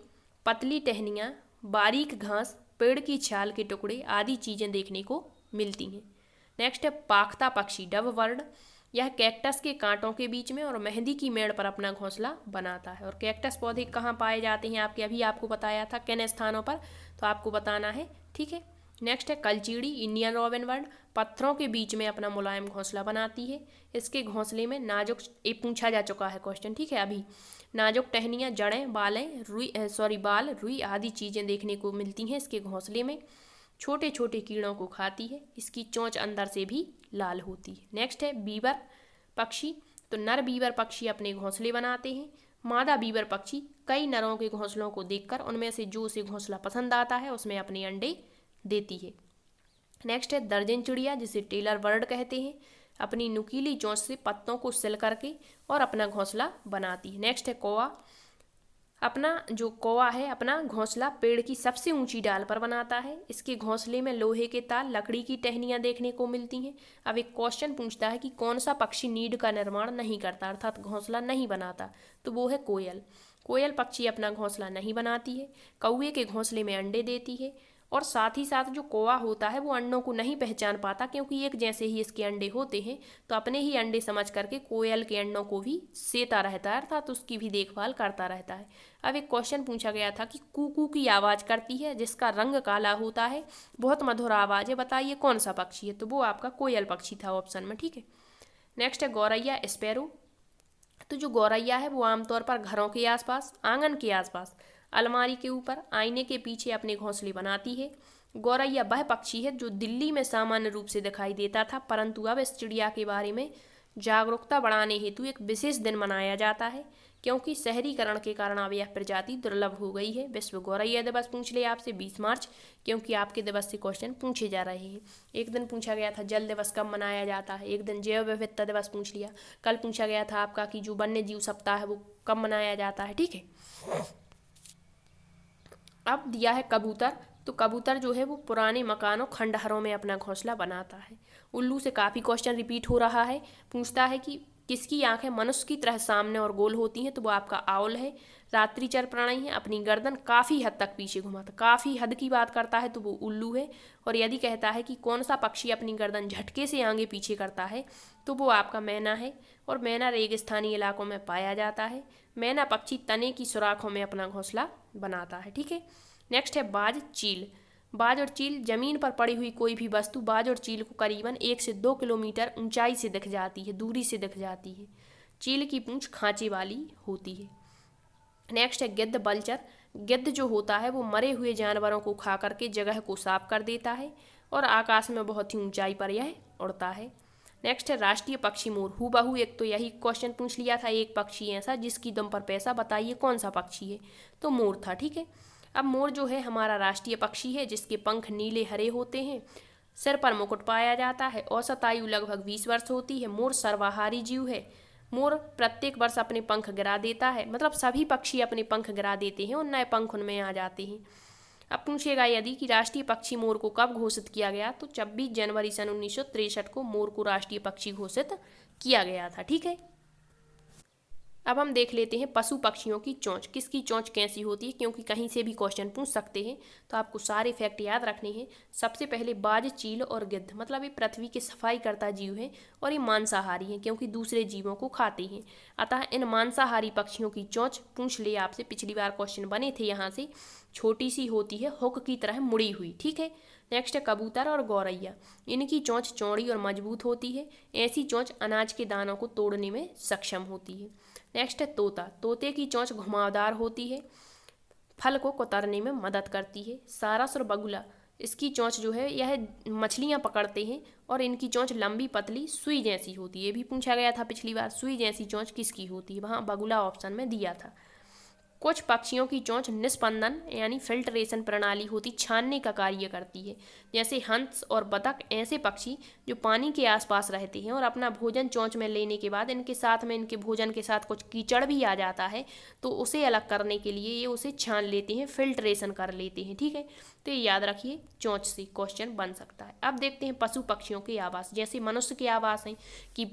पतली टहनियाँ, बारीक घास, पेड़ की छाल के टुकड़े आदि चीज़ें देखने को मिलती हैं। नेक्स्ट है पाखता पक्षी डव बर्ड, यह कैक्टस के कांटों के बीच में और मेहंदी की मेड़ पर अपना घोंसला बनाता है। और कैक्टस पौधे कहाँ पाए जाते हैं, अभी आपको बताया था किन स्थानों पर, तो आपको बताना है। ठीक है, नेक्स्ट है कलचीड़ी इंडियन रॉबिन बर्ड, पत्थरों के बीच में अपना मुलायम घोंसला बनाती है। इसके घोंसले में नाजुक, ये पूछा जा चुका है क्वेश्चन, ठीक है, अभी नाजुक टहनियाँ, जड़ें, बाल, रुई आदि चीज़ें देखने को मिलती हैं इसके घोंसले में। छोटे छोटे कीड़ों को खाती है, इसकी चोंच अंदर से भी लाल होती है। नेक्स्ट है बीवर पक्षी, तो नर बीवर पक्षी अपने घोंसले बनाते हैं। मादा बीवर पक्षी कई नरों के घोंसलों को देखकर उनमें से जो उसे घोंसला पसंद आता है उसमें अपने अंडे देती है। नेक्स्ट है दर्जन चिड़िया, जिसे टेलर बर्ड कहते हैं, अपनी नुकीली चोंच से पत्तों को सिल करके और अपना घोंसला बनाती है। नेक्स्ट है कौवा, अपना जो कौवा है अपना घोंसला पेड़ की सबसे ऊंची डाल पर बनाता है। इसके घोंसले में लोहे के तार, लकड़ी की टहनियाँ देखने को मिलती हैं। अब एक क्वेश्चन पूछता है कि कौन सा पक्षी नीड का निर्माण नहीं करता, अर्थात घोंसला नहीं बनाता, तो वो है कोयल। कोयल पक्षी अपना घोंसला नहीं बनाती है। कौवे के घोंसले में अंडे देती है, और साथ ही साथ जो कौवा होता है वो अंडों को नहीं पहचान पाता, क्योंकि एक जैसे ही इसके अंडे होते हैं, तो अपने ही अंडे समझ करके कोयल के अंडों को भी सेता रहता है, अर्थात उसकी भी देखभाल करता रहता है। अब एक क्वेश्चन पूछा गया था कि कूकू की आवाज़ करती है, जिसका रंग काला होता है, बहुत मधुर आवाज़ है, बताइए कौन सा पक्षी है, तो वो आपका कोयल पक्षी था ऑप्शन में। ठीक है, नेक्स्ट है गौरैया स्पैरो। तो जो गौरैया है वो आमतौर पर घरों के आसपास, आंगन के आसपास, अलमारी के ऊपर, आईने के पीछे अपने घोंसले बनाती है। गौरैया वह पक्षी है जो दिल्ली में सामान्य रूप से दिखाई देता था, परंतु अब इस चिड़िया के बारे में जागरूकता बढ़ाने हेतु एक विशेष दिन मनाया जाता है, क्योंकि शहरीकरण के कारण अब यह प्रजाति दुर्लभ हो गई है। विश्व गौरैया दिवस पूछ ले आपसे 20 मार्च, क्योंकि आपके दिवस से क्वेश्चन पूछे जा रहे हैं। एक दिन पूछा गया था जल दिवस कब मनाया जाता है, एक दिन जैव विविधता दिवस पूछ लिया। कल पूछा गया था आपका कि जो वन्य जीव सप्ताह है वो कब मनाया जाता है। ठीक है, अब दिया है कबूतर। तो कबूतर जो है वो पुराने मकानों, खंडहरों में अपना घोंसला बनाता है। उल्लू से काफ़ी क्वेश्चन रिपीट हो रहा है। पूछता है कि किसकी आंखें मनुष्य की तरह सामने और गोल होती हैं, तो वो आपका आउल है। रात्रिचर प्राणी है, अपनी गर्दन काफ़ी हद तक पीछे घुमाता, काफ़ी हद की बात करता है, तो वो उल्लू है। और यदि कहता है कि कौन सा पक्षी अपनी गर्दन झटके से आगे पीछे करता है, तो वो आपका मैना है। और मैना रेगिस्तानी इलाकों में पाया जाता है। मैना पक्षी तने की सुराखों में अपना घोंसला बनाता है। ठीक है, नेक्स्ट है बाज चील। बाज और चील जमीन पर पड़ी हुई कोई भी वस्तु बाज और चील को करीबन 1 से 2 किलोमीटर ऊंचाई से दिख जाती है, दूरी से दिख जाती है। चील की पूंछ खांचे वाली होती है। नेक्स्ट है गिद्ध बलचर। गिद्ध जो होता है वो मरे हुए जानवरों को खा करके जगह को साफ कर देता है, और आकाश में बहुत ही ऊंचाई पर यह उड़ता है। नेक्स्ट है राष्ट्रीय पक्षी मोर। हूबहू एक तो यही क्वेश्चन पूछ लिया था, एक पक्षी ऐसा जिसकी दम पर पैसा, बताइए कौन सा पक्षी है, तो मोर था। ठीक है, अब मोर जो है हमारा राष्ट्रीय पक्षी है, जिसके पंख नीले हरे होते हैं, सिर पर मुकुट पाया जाता है, औसत आयु लगभग 20 वर्ष होती है। मोर सर्वाहारी जीव है। मोर प्रत्येक वर्ष अपने पंख गिरा देता है, मतलब सभी पक्षी अपने पंख गिरा देते हैं और नए पंख उनमें आ जाते हैं। अब पूछेगा यदि कि राष्ट्रीय पक्षी मोर को कब घोषित किया गया, तो 26 जनवरी सन 1963 को मोर को राष्ट्रीय पक्षी घोषित किया गया था। ठीक है, अब हम देख लेते हैं पशु पक्षियों की चोंच, किसकी चोंच कैसी होती है, क्योंकि कहीं से भी क्वेश्चन पूछ सकते हैं, तो आपको सारे फैक्ट याद रखने हैं। सबसे पहले बाज, चील और गिद्ध, मतलब ये पृथ्वी के सफाई करता जीव हैं और ये मांसाहारी हैं, क्योंकि दूसरे जीवों को खाते हैं। अतः इन मांसाहारी पक्षियों की चोंच पूछ ले आपसे, पिछली बार क्वेश्चन बने थे यहाँ से, छोटी सी होती है, हुक की तरह मुड़ी हुई। ठीक है, नेक्स्ट है कबूतर और गौरैया। इनकी चोंच चौड़ी और मजबूत होती है। ऐसी चोंच अनाज के दानों को तोड़ने में सक्षम होती है। नेक्स्ट है तोता। तोते की चोंच घुमावदार होती है, फल को कुतरने में मदद करती है। सारस और बगुला, इसकी चोंच जो है यह मछलियाँ पकड़ते हैं, और इनकी चोंच लंबी पतली सुई जैसी होती है। ये भी पूछा गया था पिछली बार, सुई जैसी चोंच किसकी होती है, वहाँ बगुला ऑप्शन में दिया था। कुछ पक्षियों की चोंच निस्पंदन यानी फिल्ट्रेशन प्रणाली होती, छानने का कार्य करती है। जैसे हंस और बतख ऐसे पक्षी जो पानी के आसपास रहते हैं और अपना भोजन चोंच में लेने के बाद इनके साथ में, इनके भोजन के साथ कुछ कीचड़ भी आ जाता है, तो उसे अलग करने के लिए ये उसे छान लेते हैं, फिल्ट्रेशन कर लेते हैं। ठीक है, तो ये याद रखिए, चोंच से क्वेश्चन बन सकता है। अब देखते हैं पशु पक्षियों के आवास। जैसे मनुष्य के आवास हैं कि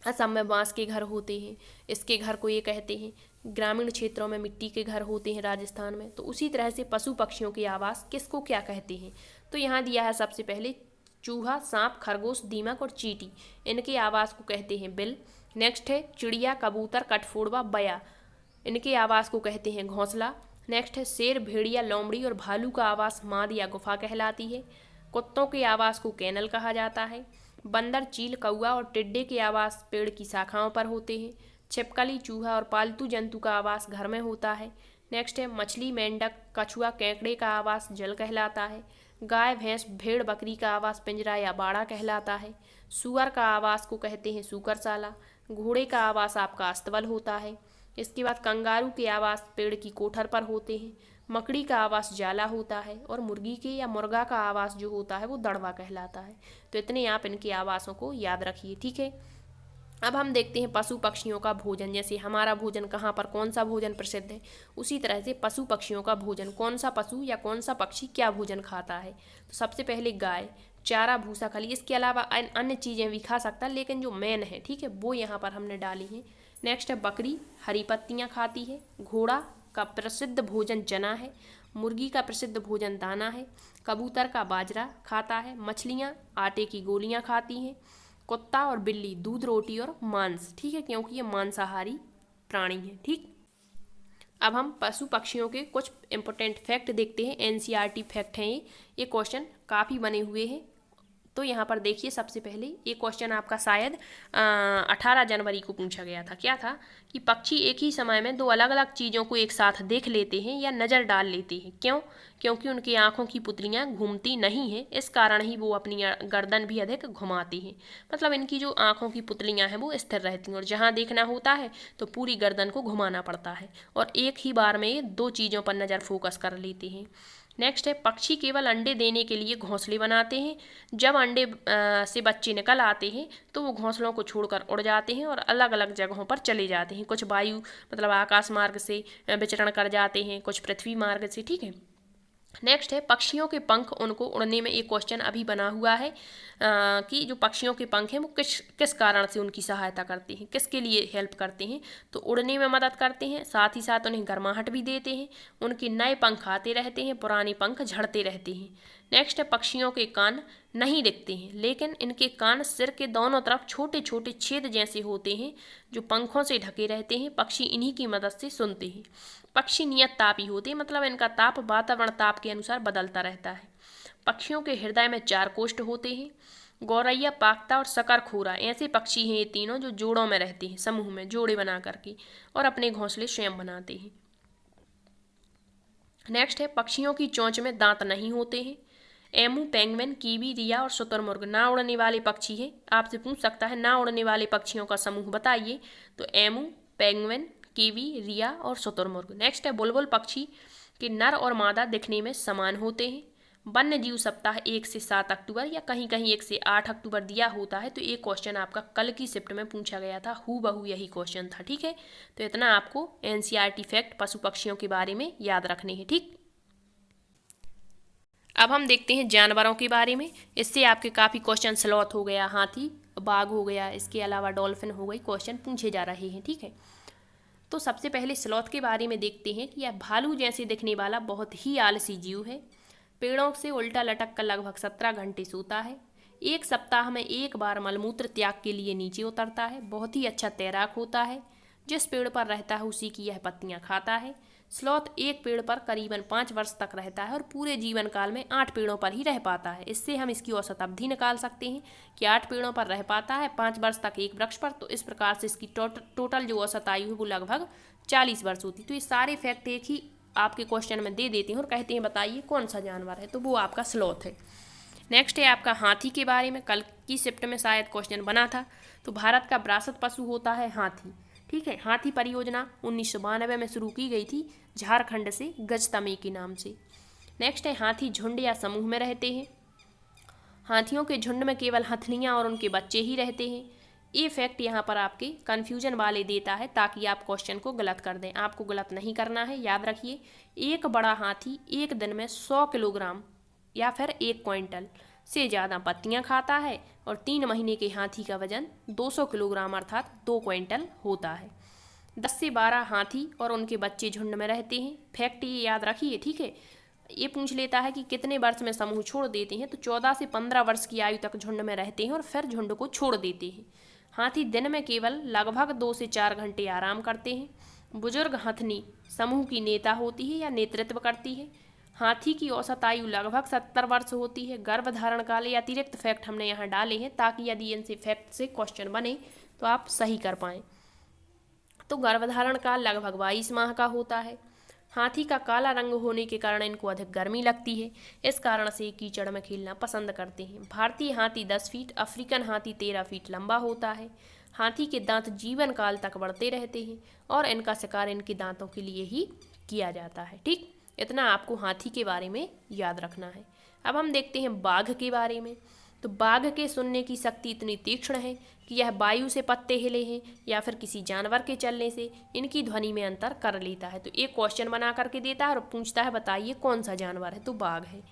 असम में बांस के घर होते हैं, इसके घर को ये कहते हैं। ग्रामीण क्षेत्रों में मिट्टी के घर होते हैं, राजस्थान में। तो उसी तरह से पशु पक्षियों के आवास किसको क्या कहते हैं, तो यहाँ दिया है सबसे पहले चूहा, सांप, खरगोश, दीमक और चींटी, इनके आवास को कहते हैं बिल। नेक्स्ट है चिड़िया, कबूतर, कठफोड़वा, बया, इनके आवास को कहते हैं घोंसला। नेक्स्ट है शेर, भेड़िया, लोमड़ी और भालू का आवास माद या गुफा कहलाती है। कुत्तों के आवास को कैनल कहा जाता है। बंदर, चील, कौआ और टिड्डे के आवास पेड़ की शाखाओं पर होते हैं। छिपकली, चूहा और पालतू जंतु का आवास घर में होता है। नेक्स्ट है मछली, मेंढक, कछुआ, केकड़े का आवास जल कहलाता है। गाय, भैंस, भेड़, बकरी का आवास पिंजरा या बाड़ा कहलाता है। सूअर का आवास को कहते हैं सूकरशाला। घोड़े का आवास आपका अस्तबल होता है। इसके बाद कंगारू के आवास पेड़ की कोठर पर होते हैं। मकड़ी का आवास जाला होता है, और मुर्गी के या मुर्गा का आवास जो होता है वो दड़वा कहलाता है। तो इतने आप इनके आवासों को याद रखिए। ठीक है, अब हम देखते हैं पशु पक्षियों का भोजन। जैसे हमारा भोजन कहाँ पर कौन सा भोजन प्रसिद्ध है, उसी तरह से पशु पक्षियों का भोजन, कौन सा पशु या कौन सा पक्षी क्या भोजन खाता है। तो सबसे पहले गाय, चारा भूसा खली, इसके अलावा अन्य चीज़ें भी खा सकता है, लेकिन जो मेन है, ठीक है, वो यहाँ पर हमने डाली है। नेक्स्ट है बकरी, हरी पत्तियाँ खाती है। घोड़ा का प्रसिद्ध भोजन चना है। मुर्गी का प्रसिद्ध भोजन दाना है। कबूतर का बाजरा खाता है। मछलियाँ आटे की गोलियाँ खाती हैं। कुत्ता और बिल्ली दूध, रोटी और मांस, ठीक है, क्योंकि ये मांसाहारी प्राणी है। ठीक, अब हम पशु पक्षियों के कुछ इंपॉर्टेंट फैक्ट देखते हैं। एनसीईआरटी फैक्ट हैं ये क्वेश्चन काफ़ी बने हुए हैं। तो यहाँ पर देखिए, सबसे पहले ये क्वेश्चन आपका शायद 18 जनवरी को पूछा गया था। क्या था कि पक्षी एक ही समय में दो अलग अलग चीज़ों को एक साथ देख लेते हैं या नज़र डाल लेते हैं। क्यों? क्योंकि उनकी आँखों की पुतलियाँ घूमती नहीं हैं, इस कारण ही वो अपनी गर्दन भी अधिक घुमाते हैं। मतलब इनकी जो आँखों की पुतलियाँ हैं वो स्थिर रहती हैं, और जहाँ देखना होता है तो पूरी गर्दन को घुमाना पड़ता है, और एक ही बार में ये दो चीज़ों पर नज़र फोकस कर लेते हैं। नेक्स्ट है पक्षी केवल अंडे देने के लिए घोंसले बनाते हैं। जब अंडे से बच्चे निकल आते हैं तो वो घोंसलों को छोड़कर उड़ जाते हैं और अलग अलग जगहों पर चले जाते हैं। कुछ वायु मतलब आकाश मार्ग से विचरण कर जाते हैं, कुछ पृथ्वी मार्ग से। ठीक है, नेक्स्ट है पक्षियों के पंख उनको उड़ने में। एक क्वेश्चन अभी बना हुआ है कि जो पक्षियों के पंख हैं वो किस किस कारण से उनकी सहायता करते हैं, किसके लिए हेल्प करते हैं। तो उड़ने में मदद करते हैं, साथ ही साथ उन्हें गर्माहट भी देते हैं। उनके नए पंख आते रहते हैं, पुराने पंख झड़ते रहते हैं। नेक्स्ट है पक्षियों के कान नहीं दिखते हैं, लेकिन इनके कान सिर के दोनों तरफ छोटे छोटे छेद जैसे होते हैं जो पंखों से ढके रहते हैं। पक्षी इन्हीं की मदद से सुनते हैं। पक्षी नियत तापी होते हैं, मतलब इनका ताप वातावरण ताप के अनुसार बदलता रहता है। पक्षियों के हृदय में 4 कोष्ठ होते हैं। गौरैया, पाक्ता और शकरखोरा ऐसे पक्षी हैं ये तीनों जो जोड़ों में रहते हैं, समूह में जोड़े बना करके, और अपने घोंसले स्वयं बनाते हैं। नेक्स्ट है पक्षियों की चोंच में दांत नहीं होते हैं। एमू, पेंगुइन, कीवी, रिया और शुतुरमुर्ग ना उड़ने वाले पक्षी हैं। आपसे पूछ सकता है ना उड़ने वाले पक्षियों का समूह बताइए, तो एमू, पेंगुइन, कीवी, रिया और शुतुरमुर्ग। नेक्स्ट है बुलबुल पक्षी के नर और मादा दिखने में समान होते हैं। वन्य जीव सप्ताह 1 से 7 अक्टूबर या कहीं कहीं 1 से 8 अक्टूबर दिया होता है। तो एक क्वेश्चन आपका कल की शिफ्ट में पूछा गया था, हूबहू यही क्वेश्चन था। ठीक है, तो इतना आपको एनसीईआरटी फैक्ट पशु पक्षियों के बारे में याद रखने हैं। ठीक, अब हम देखते हैं जानवरों के बारे में। इससे आपके काफ़ी क्वेश्चन, स्लॉथ हो गया, हाथी, बाघ हो गया, इसके अलावा डॉल्फिन हो गई, क्वेश्चन पूछे जा रहे हैं। ठीक है, तो सबसे पहले स्लॉथ के बारे में देखते हैं कि यह भालू जैसे दिखने वाला बहुत ही आलसी जीव है। पेड़ों से उल्टा लटक कर लगभग 17 घंटे सोता है। एक सप्ताह में एक बार मलमूत्र त्याग के लिए नीचे उतरता है। बहुत ही अच्छा तैराक होता है। जिस पेड़ पर रहता है उसी की यह पत्तियां खाता है। स्लॉथ एक पेड़ पर करीबन 5 वर्ष तक रहता है और पूरे जीवन काल में 8 पेड़ों पर ही रह पाता है। इससे हम इसकी औसत अवधि निकाल सकते हैं कि 8 पेड़ों पर रह पाता है, 5 वर्ष तक एक वृक्ष पर। तो इस प्रकार से इसकी टोटल जो औसत आयु है वो लगभग 40 वर्ष होती है। तो ये सारे फैक्ट एक ही आपके क्वेश्चन में दे देते हैं और कहते हैं बताइए कौन सा जानवर है, तो वो आपका स्लॉथ है। नेक्स्ट है आपका हाथी के बारे में। कल की शिफ्ट में शायद क्वेश्चन बना था। तो भारत का विरासत पशु होता है हाथी। ठीक है, हाथी परियोजना 1992 में शुरू की गई थी झारखंड से गजतमे के नाम से। नेक्स्ट है हाथी झुंड या समूह में रहते हैं। हाथियों के झुंड में केवल हथनियाँ और उनके बच्चे ही रहते हैं। ये फैक्ट यहाँ पर आपके कन्फ्यूजन वाले देता है ताकि आप क्वेश्चन को गलत कर दें। आपको गलत नहीं करना है, याद रखिए। एक बड़ा हाथी एक दिन में 100 किलोग्राम या फिर 1 क्विंटल से ज़्यादा पत्तियाँ खाता है, और 3 महीने के हाथी का वजन 200 किलोग्राम अर्थात 2 क्विंटल होता है। 10 से 12 हाथी और उनके बच्चे झुंड में रहते हैं। फैक्ट ये याद रखिए। ठीक है, ये पूछ लेता है कि कितने वर्ष में समूह छोड़ देते हैं, तो 14 से 15 वर्ष की आयु तक झुंड में रहते हैं और फिर झुंड को छोड़ देते हैं। हाथी दिन में केवल लगभग 2 से 4 घंटे आराम करते हैं। बुजुर्ग हथनी समूह की नेता होती है या नेतृत्व करती है। हाथी की औसत आयु लगभग 70 वर्ष होती है। गर्भधारण काल या अतिरिक्त फैक्ट हमने यहाँ डाले हैं ताकि यदि इनसे फैक्ट से क्वेश्चन बने तो आप सही कर पाएँ। तो गर्भधारण काल लगभग 22 माह का होता है। हाथी का काला रंग होने के कारण इनको अधिक गर्मी लगती है, इस कारण से कीचड़ में खेलना पसंद करते हैं। भारतीय हाथी 10 फीट, अफ्रीकन हाथी 13 फीट लंबा होता है। हाथी के दांत जीवन काल तक बढ़ते रहते हैं और इनका शिकार इनके दांतों के लिए ही किया जाता है। ठीक, इतना आपको हाथी के बारे में याद रखना है। अब हम देखते हैं बाघ के बारे में। तो बाघ के सुनने की शक्ति इतनी तीक्ष्ण है कि यह वायु से पत्ते हिले हैं या फिर किसी जानवर के चलने से इनकी ध्वनि में अंतर कर लेता है। तो एक क्वेश्चन बना करके देता है और पूछता है बताइए कौन सा जानवर है, तो बाघ है।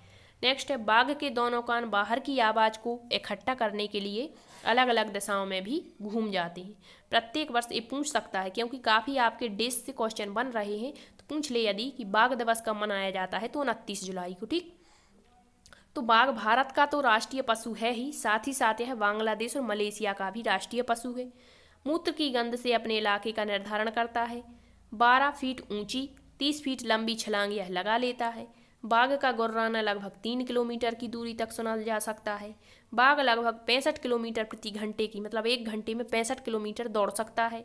नेक्स्ट है बाघ के दोनों कान बाहर की आवाज़ को इकट्ठा करने के लिए अलग अलग दिशाओं में भी घूम जाते हैं। प्रत्येक वर्ष ये पूछ सकता है, क्योंकि काफ़ी आपके देश से क्वेश्चन बन रहे हैं, तो पूछ ले यदि कि बाघ दिवस कब मनाया जाता है, तो 29 जुलाई को। ठीक, तो बाघ भारत का तो राष्ट्रीय पशु है ही, साथ ही साथ यह बांग्लादेश और मलेशिया का भी राष्ट्रीय पशु है। मूत्र की गंध से अपने इलाके का निर्धारण करता है। 12 फीट ऊंची 30 फीट लंबी छलांग यह लगा लेता है। बाघ का गुर्राना लगभग 3 किलोमीटर की दूरी तक सुना जा सकता है। बाघ लगभग 65 किलोमीटर प्रति घंटे की, मतलब 1 घंटे में 65 किलोमीटर दौड़ सकता है।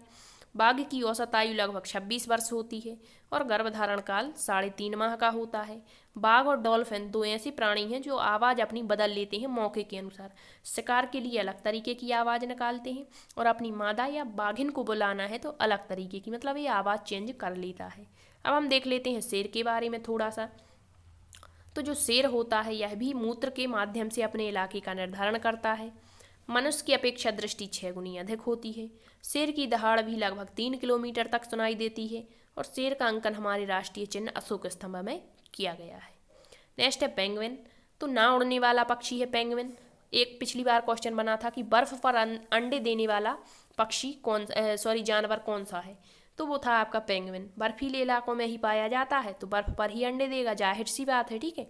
बाघ की औसत आयु लगभग 26 वर्ष होती है और गर्भधारण काल 3.5 माह का होता है। बाघ और डॉल्फिन दो ऐसे प्राणी हैं जो आवाज़ अपनी बदल लेते हैं मौके के अनुसार। शिकार के लिए अलग तरीके की आवाज़ निकालते हैं और अपनी मादा या बाघिन को बुलाना है तो अलग तरीके की, मतलब ये आवाज़ चेंज कर लेता है। अब हम देख लेते हैं शेर के बारे में थोड़ा सा। तो जो शेर होता है यह भी मूत्र के माध्यम से अपने इलाके का निर्धारण करता है। मनुष्य की अपेक्षा दृष्टि 6 गुनी अधिक होती है। शेर की दहाड़ भी लगभग 3 किलोमीटर तक सुनाई देती है और शेर का अंकन हमारे राष्ट्रीय चिन्ह अशोक स्तंभ में किया गया है। नेक्स्ट है पेंगुइन। तो ना उड़ने वाला पक्षी है पेंगुइन। एक पिछली बार क्वेश्चन बना था कि बर्फ पर अंडे देने वाला पक्षी जानवर कौन सा है, तो वो था आपका पेंगुइन। बर्फीले इलाकों में ही पाया जाता है तो बर्फ पर ही अंडे देगा, जाहिर सी बात है। ठीक है,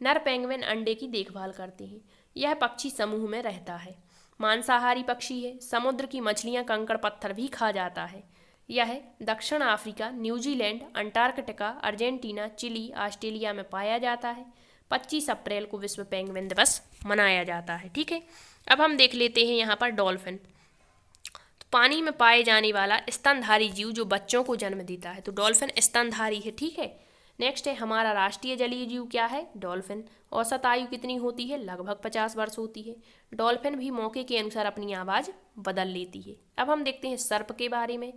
नर पेंगुइन अंडे की देखभाल करते हैं। यह पक्षी समूह में रहता है। मांसाहारी पक्षी है। समुद्र की मछलियां, कंकड़ पत्थर भी खा जाता है। यह दक्षिण Africa, New Zealand, Antarctica, Argentina, Chile, Australia में पाया जाता है। 25 अप्रैल को विश्व पेंगुइन दिवस मनाया जाता है। ठीक है, अब हम देख लेते हैं यहाँ पर डॉल्फिन। तो पानी में पाए जाने वाला स्तनधारी जीव जो बच्चों को जन्म देता है, तो डॉल्फिन स्तनधारी है। ठीक है, नेक्स्ट है हमारा राष्ट्रीय जलीय जीव क्या है, डॉल्फिन। औसत आयु कितनी होती है, लगभग 50 वर्ष होती है। डॉल्फिन भी मौके के अनुसार अपनी आवाज़ बदल लेती है। अब हम देखते हैं सर्प के बारे में।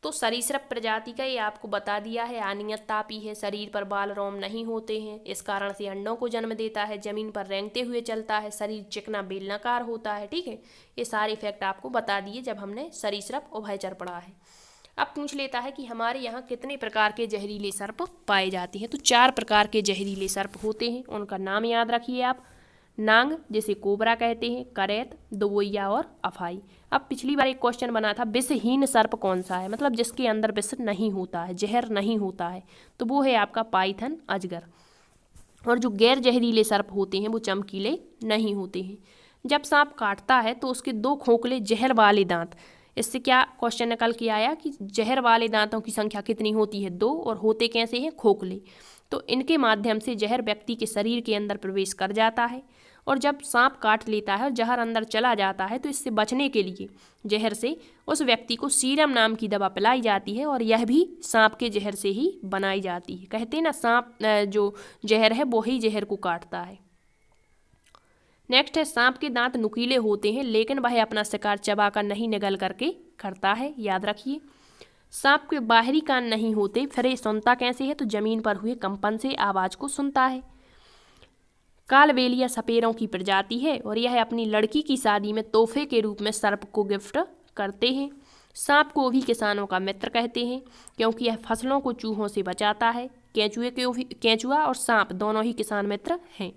तो सरीसृप प्रजाति का ये आपको बता दिया है। अनियत तापी है, शरीर पर बाल रोम नहीं होते हैं, इस कारण से अंडों को जन्म देता है, जमीन पर रेंगते हुए चलता है, शरीर चिकना बेलनाकार होता है। ठीक है, ये सारे फैक्ट आपको बता दिए जब हमने सरीसृप उभयचर पढ़ा है। अब पूछ लेता है कि हमारे यहाँ कितने प्रकार के जहरीले सर्प पाए जाते हैं, तो 4 प्रकार के जहरीले सर्प होते हैं। उनका नाम याद रखिए आप। नांग, जिसे कोबरा कहते हैं, करैत, दोवैया और अफाई। अब पिछली बार एक क्वेश्चन बना था विषहीन सर्प कौन सा है, मतलब जिसके अंदर विष नहीं होता है, जहर नहीं होता है, तो वो है आपका पाइथन, अजगर। और जो गैर जहरीले सर्प होते हैं वो चमकीले नहीं होते हैं। जब सांप काटता है तो उसके 2 खोखले जहर वाले दांत, इससे क्या क्वेश्चन निकल के आया कि जहर वाले दांतों की संख्या कितनी होती है, 2, और होते कैसे हैं, खोखले। तो इनके माध्यम से जहर व्यक्ति के शरीर के अंदर प्रवेश कर जाता है और जब सांप काट लेता है और जहर अंदर चला जाता है तो इससे बचने के लिए जहर से उस व्यक्ति को सीरम नाम की दवा पिलाई जाती है और यह भी सांप के जहर से ही बनाई जाती है। कहते हैं ना सांप जो जहर है वो ही जहर को काटता है। नेक्स्ट है सांप के दांत नुकीले होते हैं लेकिन वह अपना शिकार चबाकर नहीं निगल करके करता है, याद रखिए। सांप के बाहरी कान नहीं होते, फिर ये सुनता कैसे है, तो जमीन पर हुए कंपन से आवाज को सुनता है। कालबेलिया सपेरों की प्रजाति है और यह अपनी लड़की की शादी में तोहफे के रूप में सर्प को गिफ्ट करते हैं। सांप को भी किसानों का मित्र कहते हैं क्योंकि यह फसलों को चूहों से बचाता है। केंचुआ और सांप दोनों ही किसान मित्र हैं।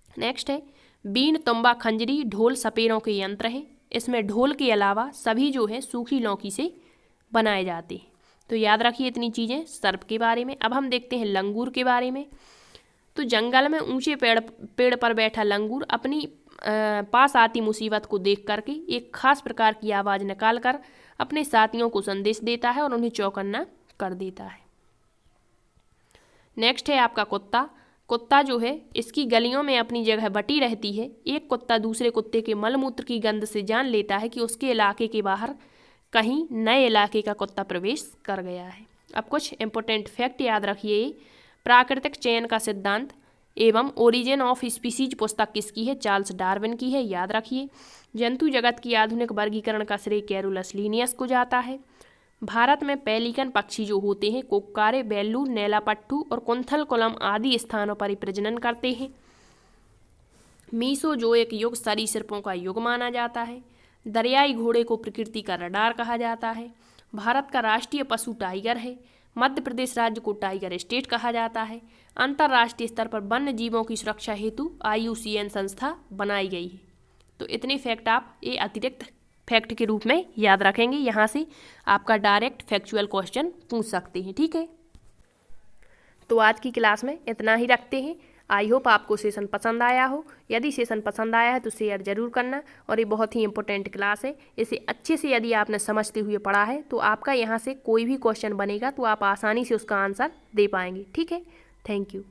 नेक्स्ट है बीन, तुम्बा, खंजरी, ढोल सपेरों के यंत्र हैं। इसमें ढोल के अलावा सभी जो है सूखी लौकी से बनाए जाते हैं। तो याद रखिए इतनी चीज़ें सर्प के बारे में। अब हम देखते हैं लंगूर के बारे में। तो जंगल में ऊंचे पेड़ पर बैठा लंगूर अपनी पास आती मुसीबत को देख करके एक खास प्रकार की आवाज़ निकाल कर अपने साथियों को संदेश देता है और उन्हें चौकन्ना कर देता है। नेक्स्ट है आपका कुत्ता। कुत्ता जो है इसकी गलियों में अपनी जगह बटी रहती है। एक कुत्ता दूसरे कुत्ते के मलमूत्र की गंध से जान लेता है कि उसके इलाके के बाहर कहीं नए इलाके का कुत्ता प्रवेश कर गया है। अब कुछ इंपॉर्टेंट फैक्ट याद रखिए। प्राकृतिक चयन का सिद्धांत एवं ओरिजिन ऑफ स्पीसीज पुस्तक किसकी है, चार्ल्स डार्विन की है, याद रखिए। जंतु जगत की आधुनिक वर्गीकरण का श्रेय कैरोलस लिनियस को जाता है। भारत में पेलिकन पक्षी जो होते हैं कोक्कारे, बेल्लू, नैलापट्टू और कुंथल कुलम आदि स्थानों पर प्रजनन करते हैं। मीसोजोइक युग सरीसृपों का युग माना जाता है। दरियाई घोड़े को प्रकृति का रडार कहा जाता है। भारत का राष्ट्रीय पशु टाइगर है। मध्य प्रदेश राज्य को टाइगर स्टेट कहा जाता है। अंतर्राष्ट्रीय स्तर पर वन्य जीवों की सुरक्षा हेतु IUCN संस्था बनाई गई है। तो इतने फैक्ट आप ये अतिरिक्त फैक्ट के रूप में याद रखेंगे। यहाँ से आपका डायरेक्ट फैक्चुअल क्वेश्चन पूछ सकते हैं। ठीक है, तो आज की क्लास में इतना ही रखते हैं। आई होप आपको सेशन पसंद आया हो। यदि सेशन पसंद आया है तो शेयर जरूर करना। और ये बहुत ही इंपॉर्टेंट क्लास है, इसे अच्छे से यदि आपने समझते हुए पढ़ा है तो आपका यहाँ से कोई भी क्वेश्चन बनेगा तो आप आसानी से उसका आंसर दे पाएंगे। ठीक है, थैंक यू।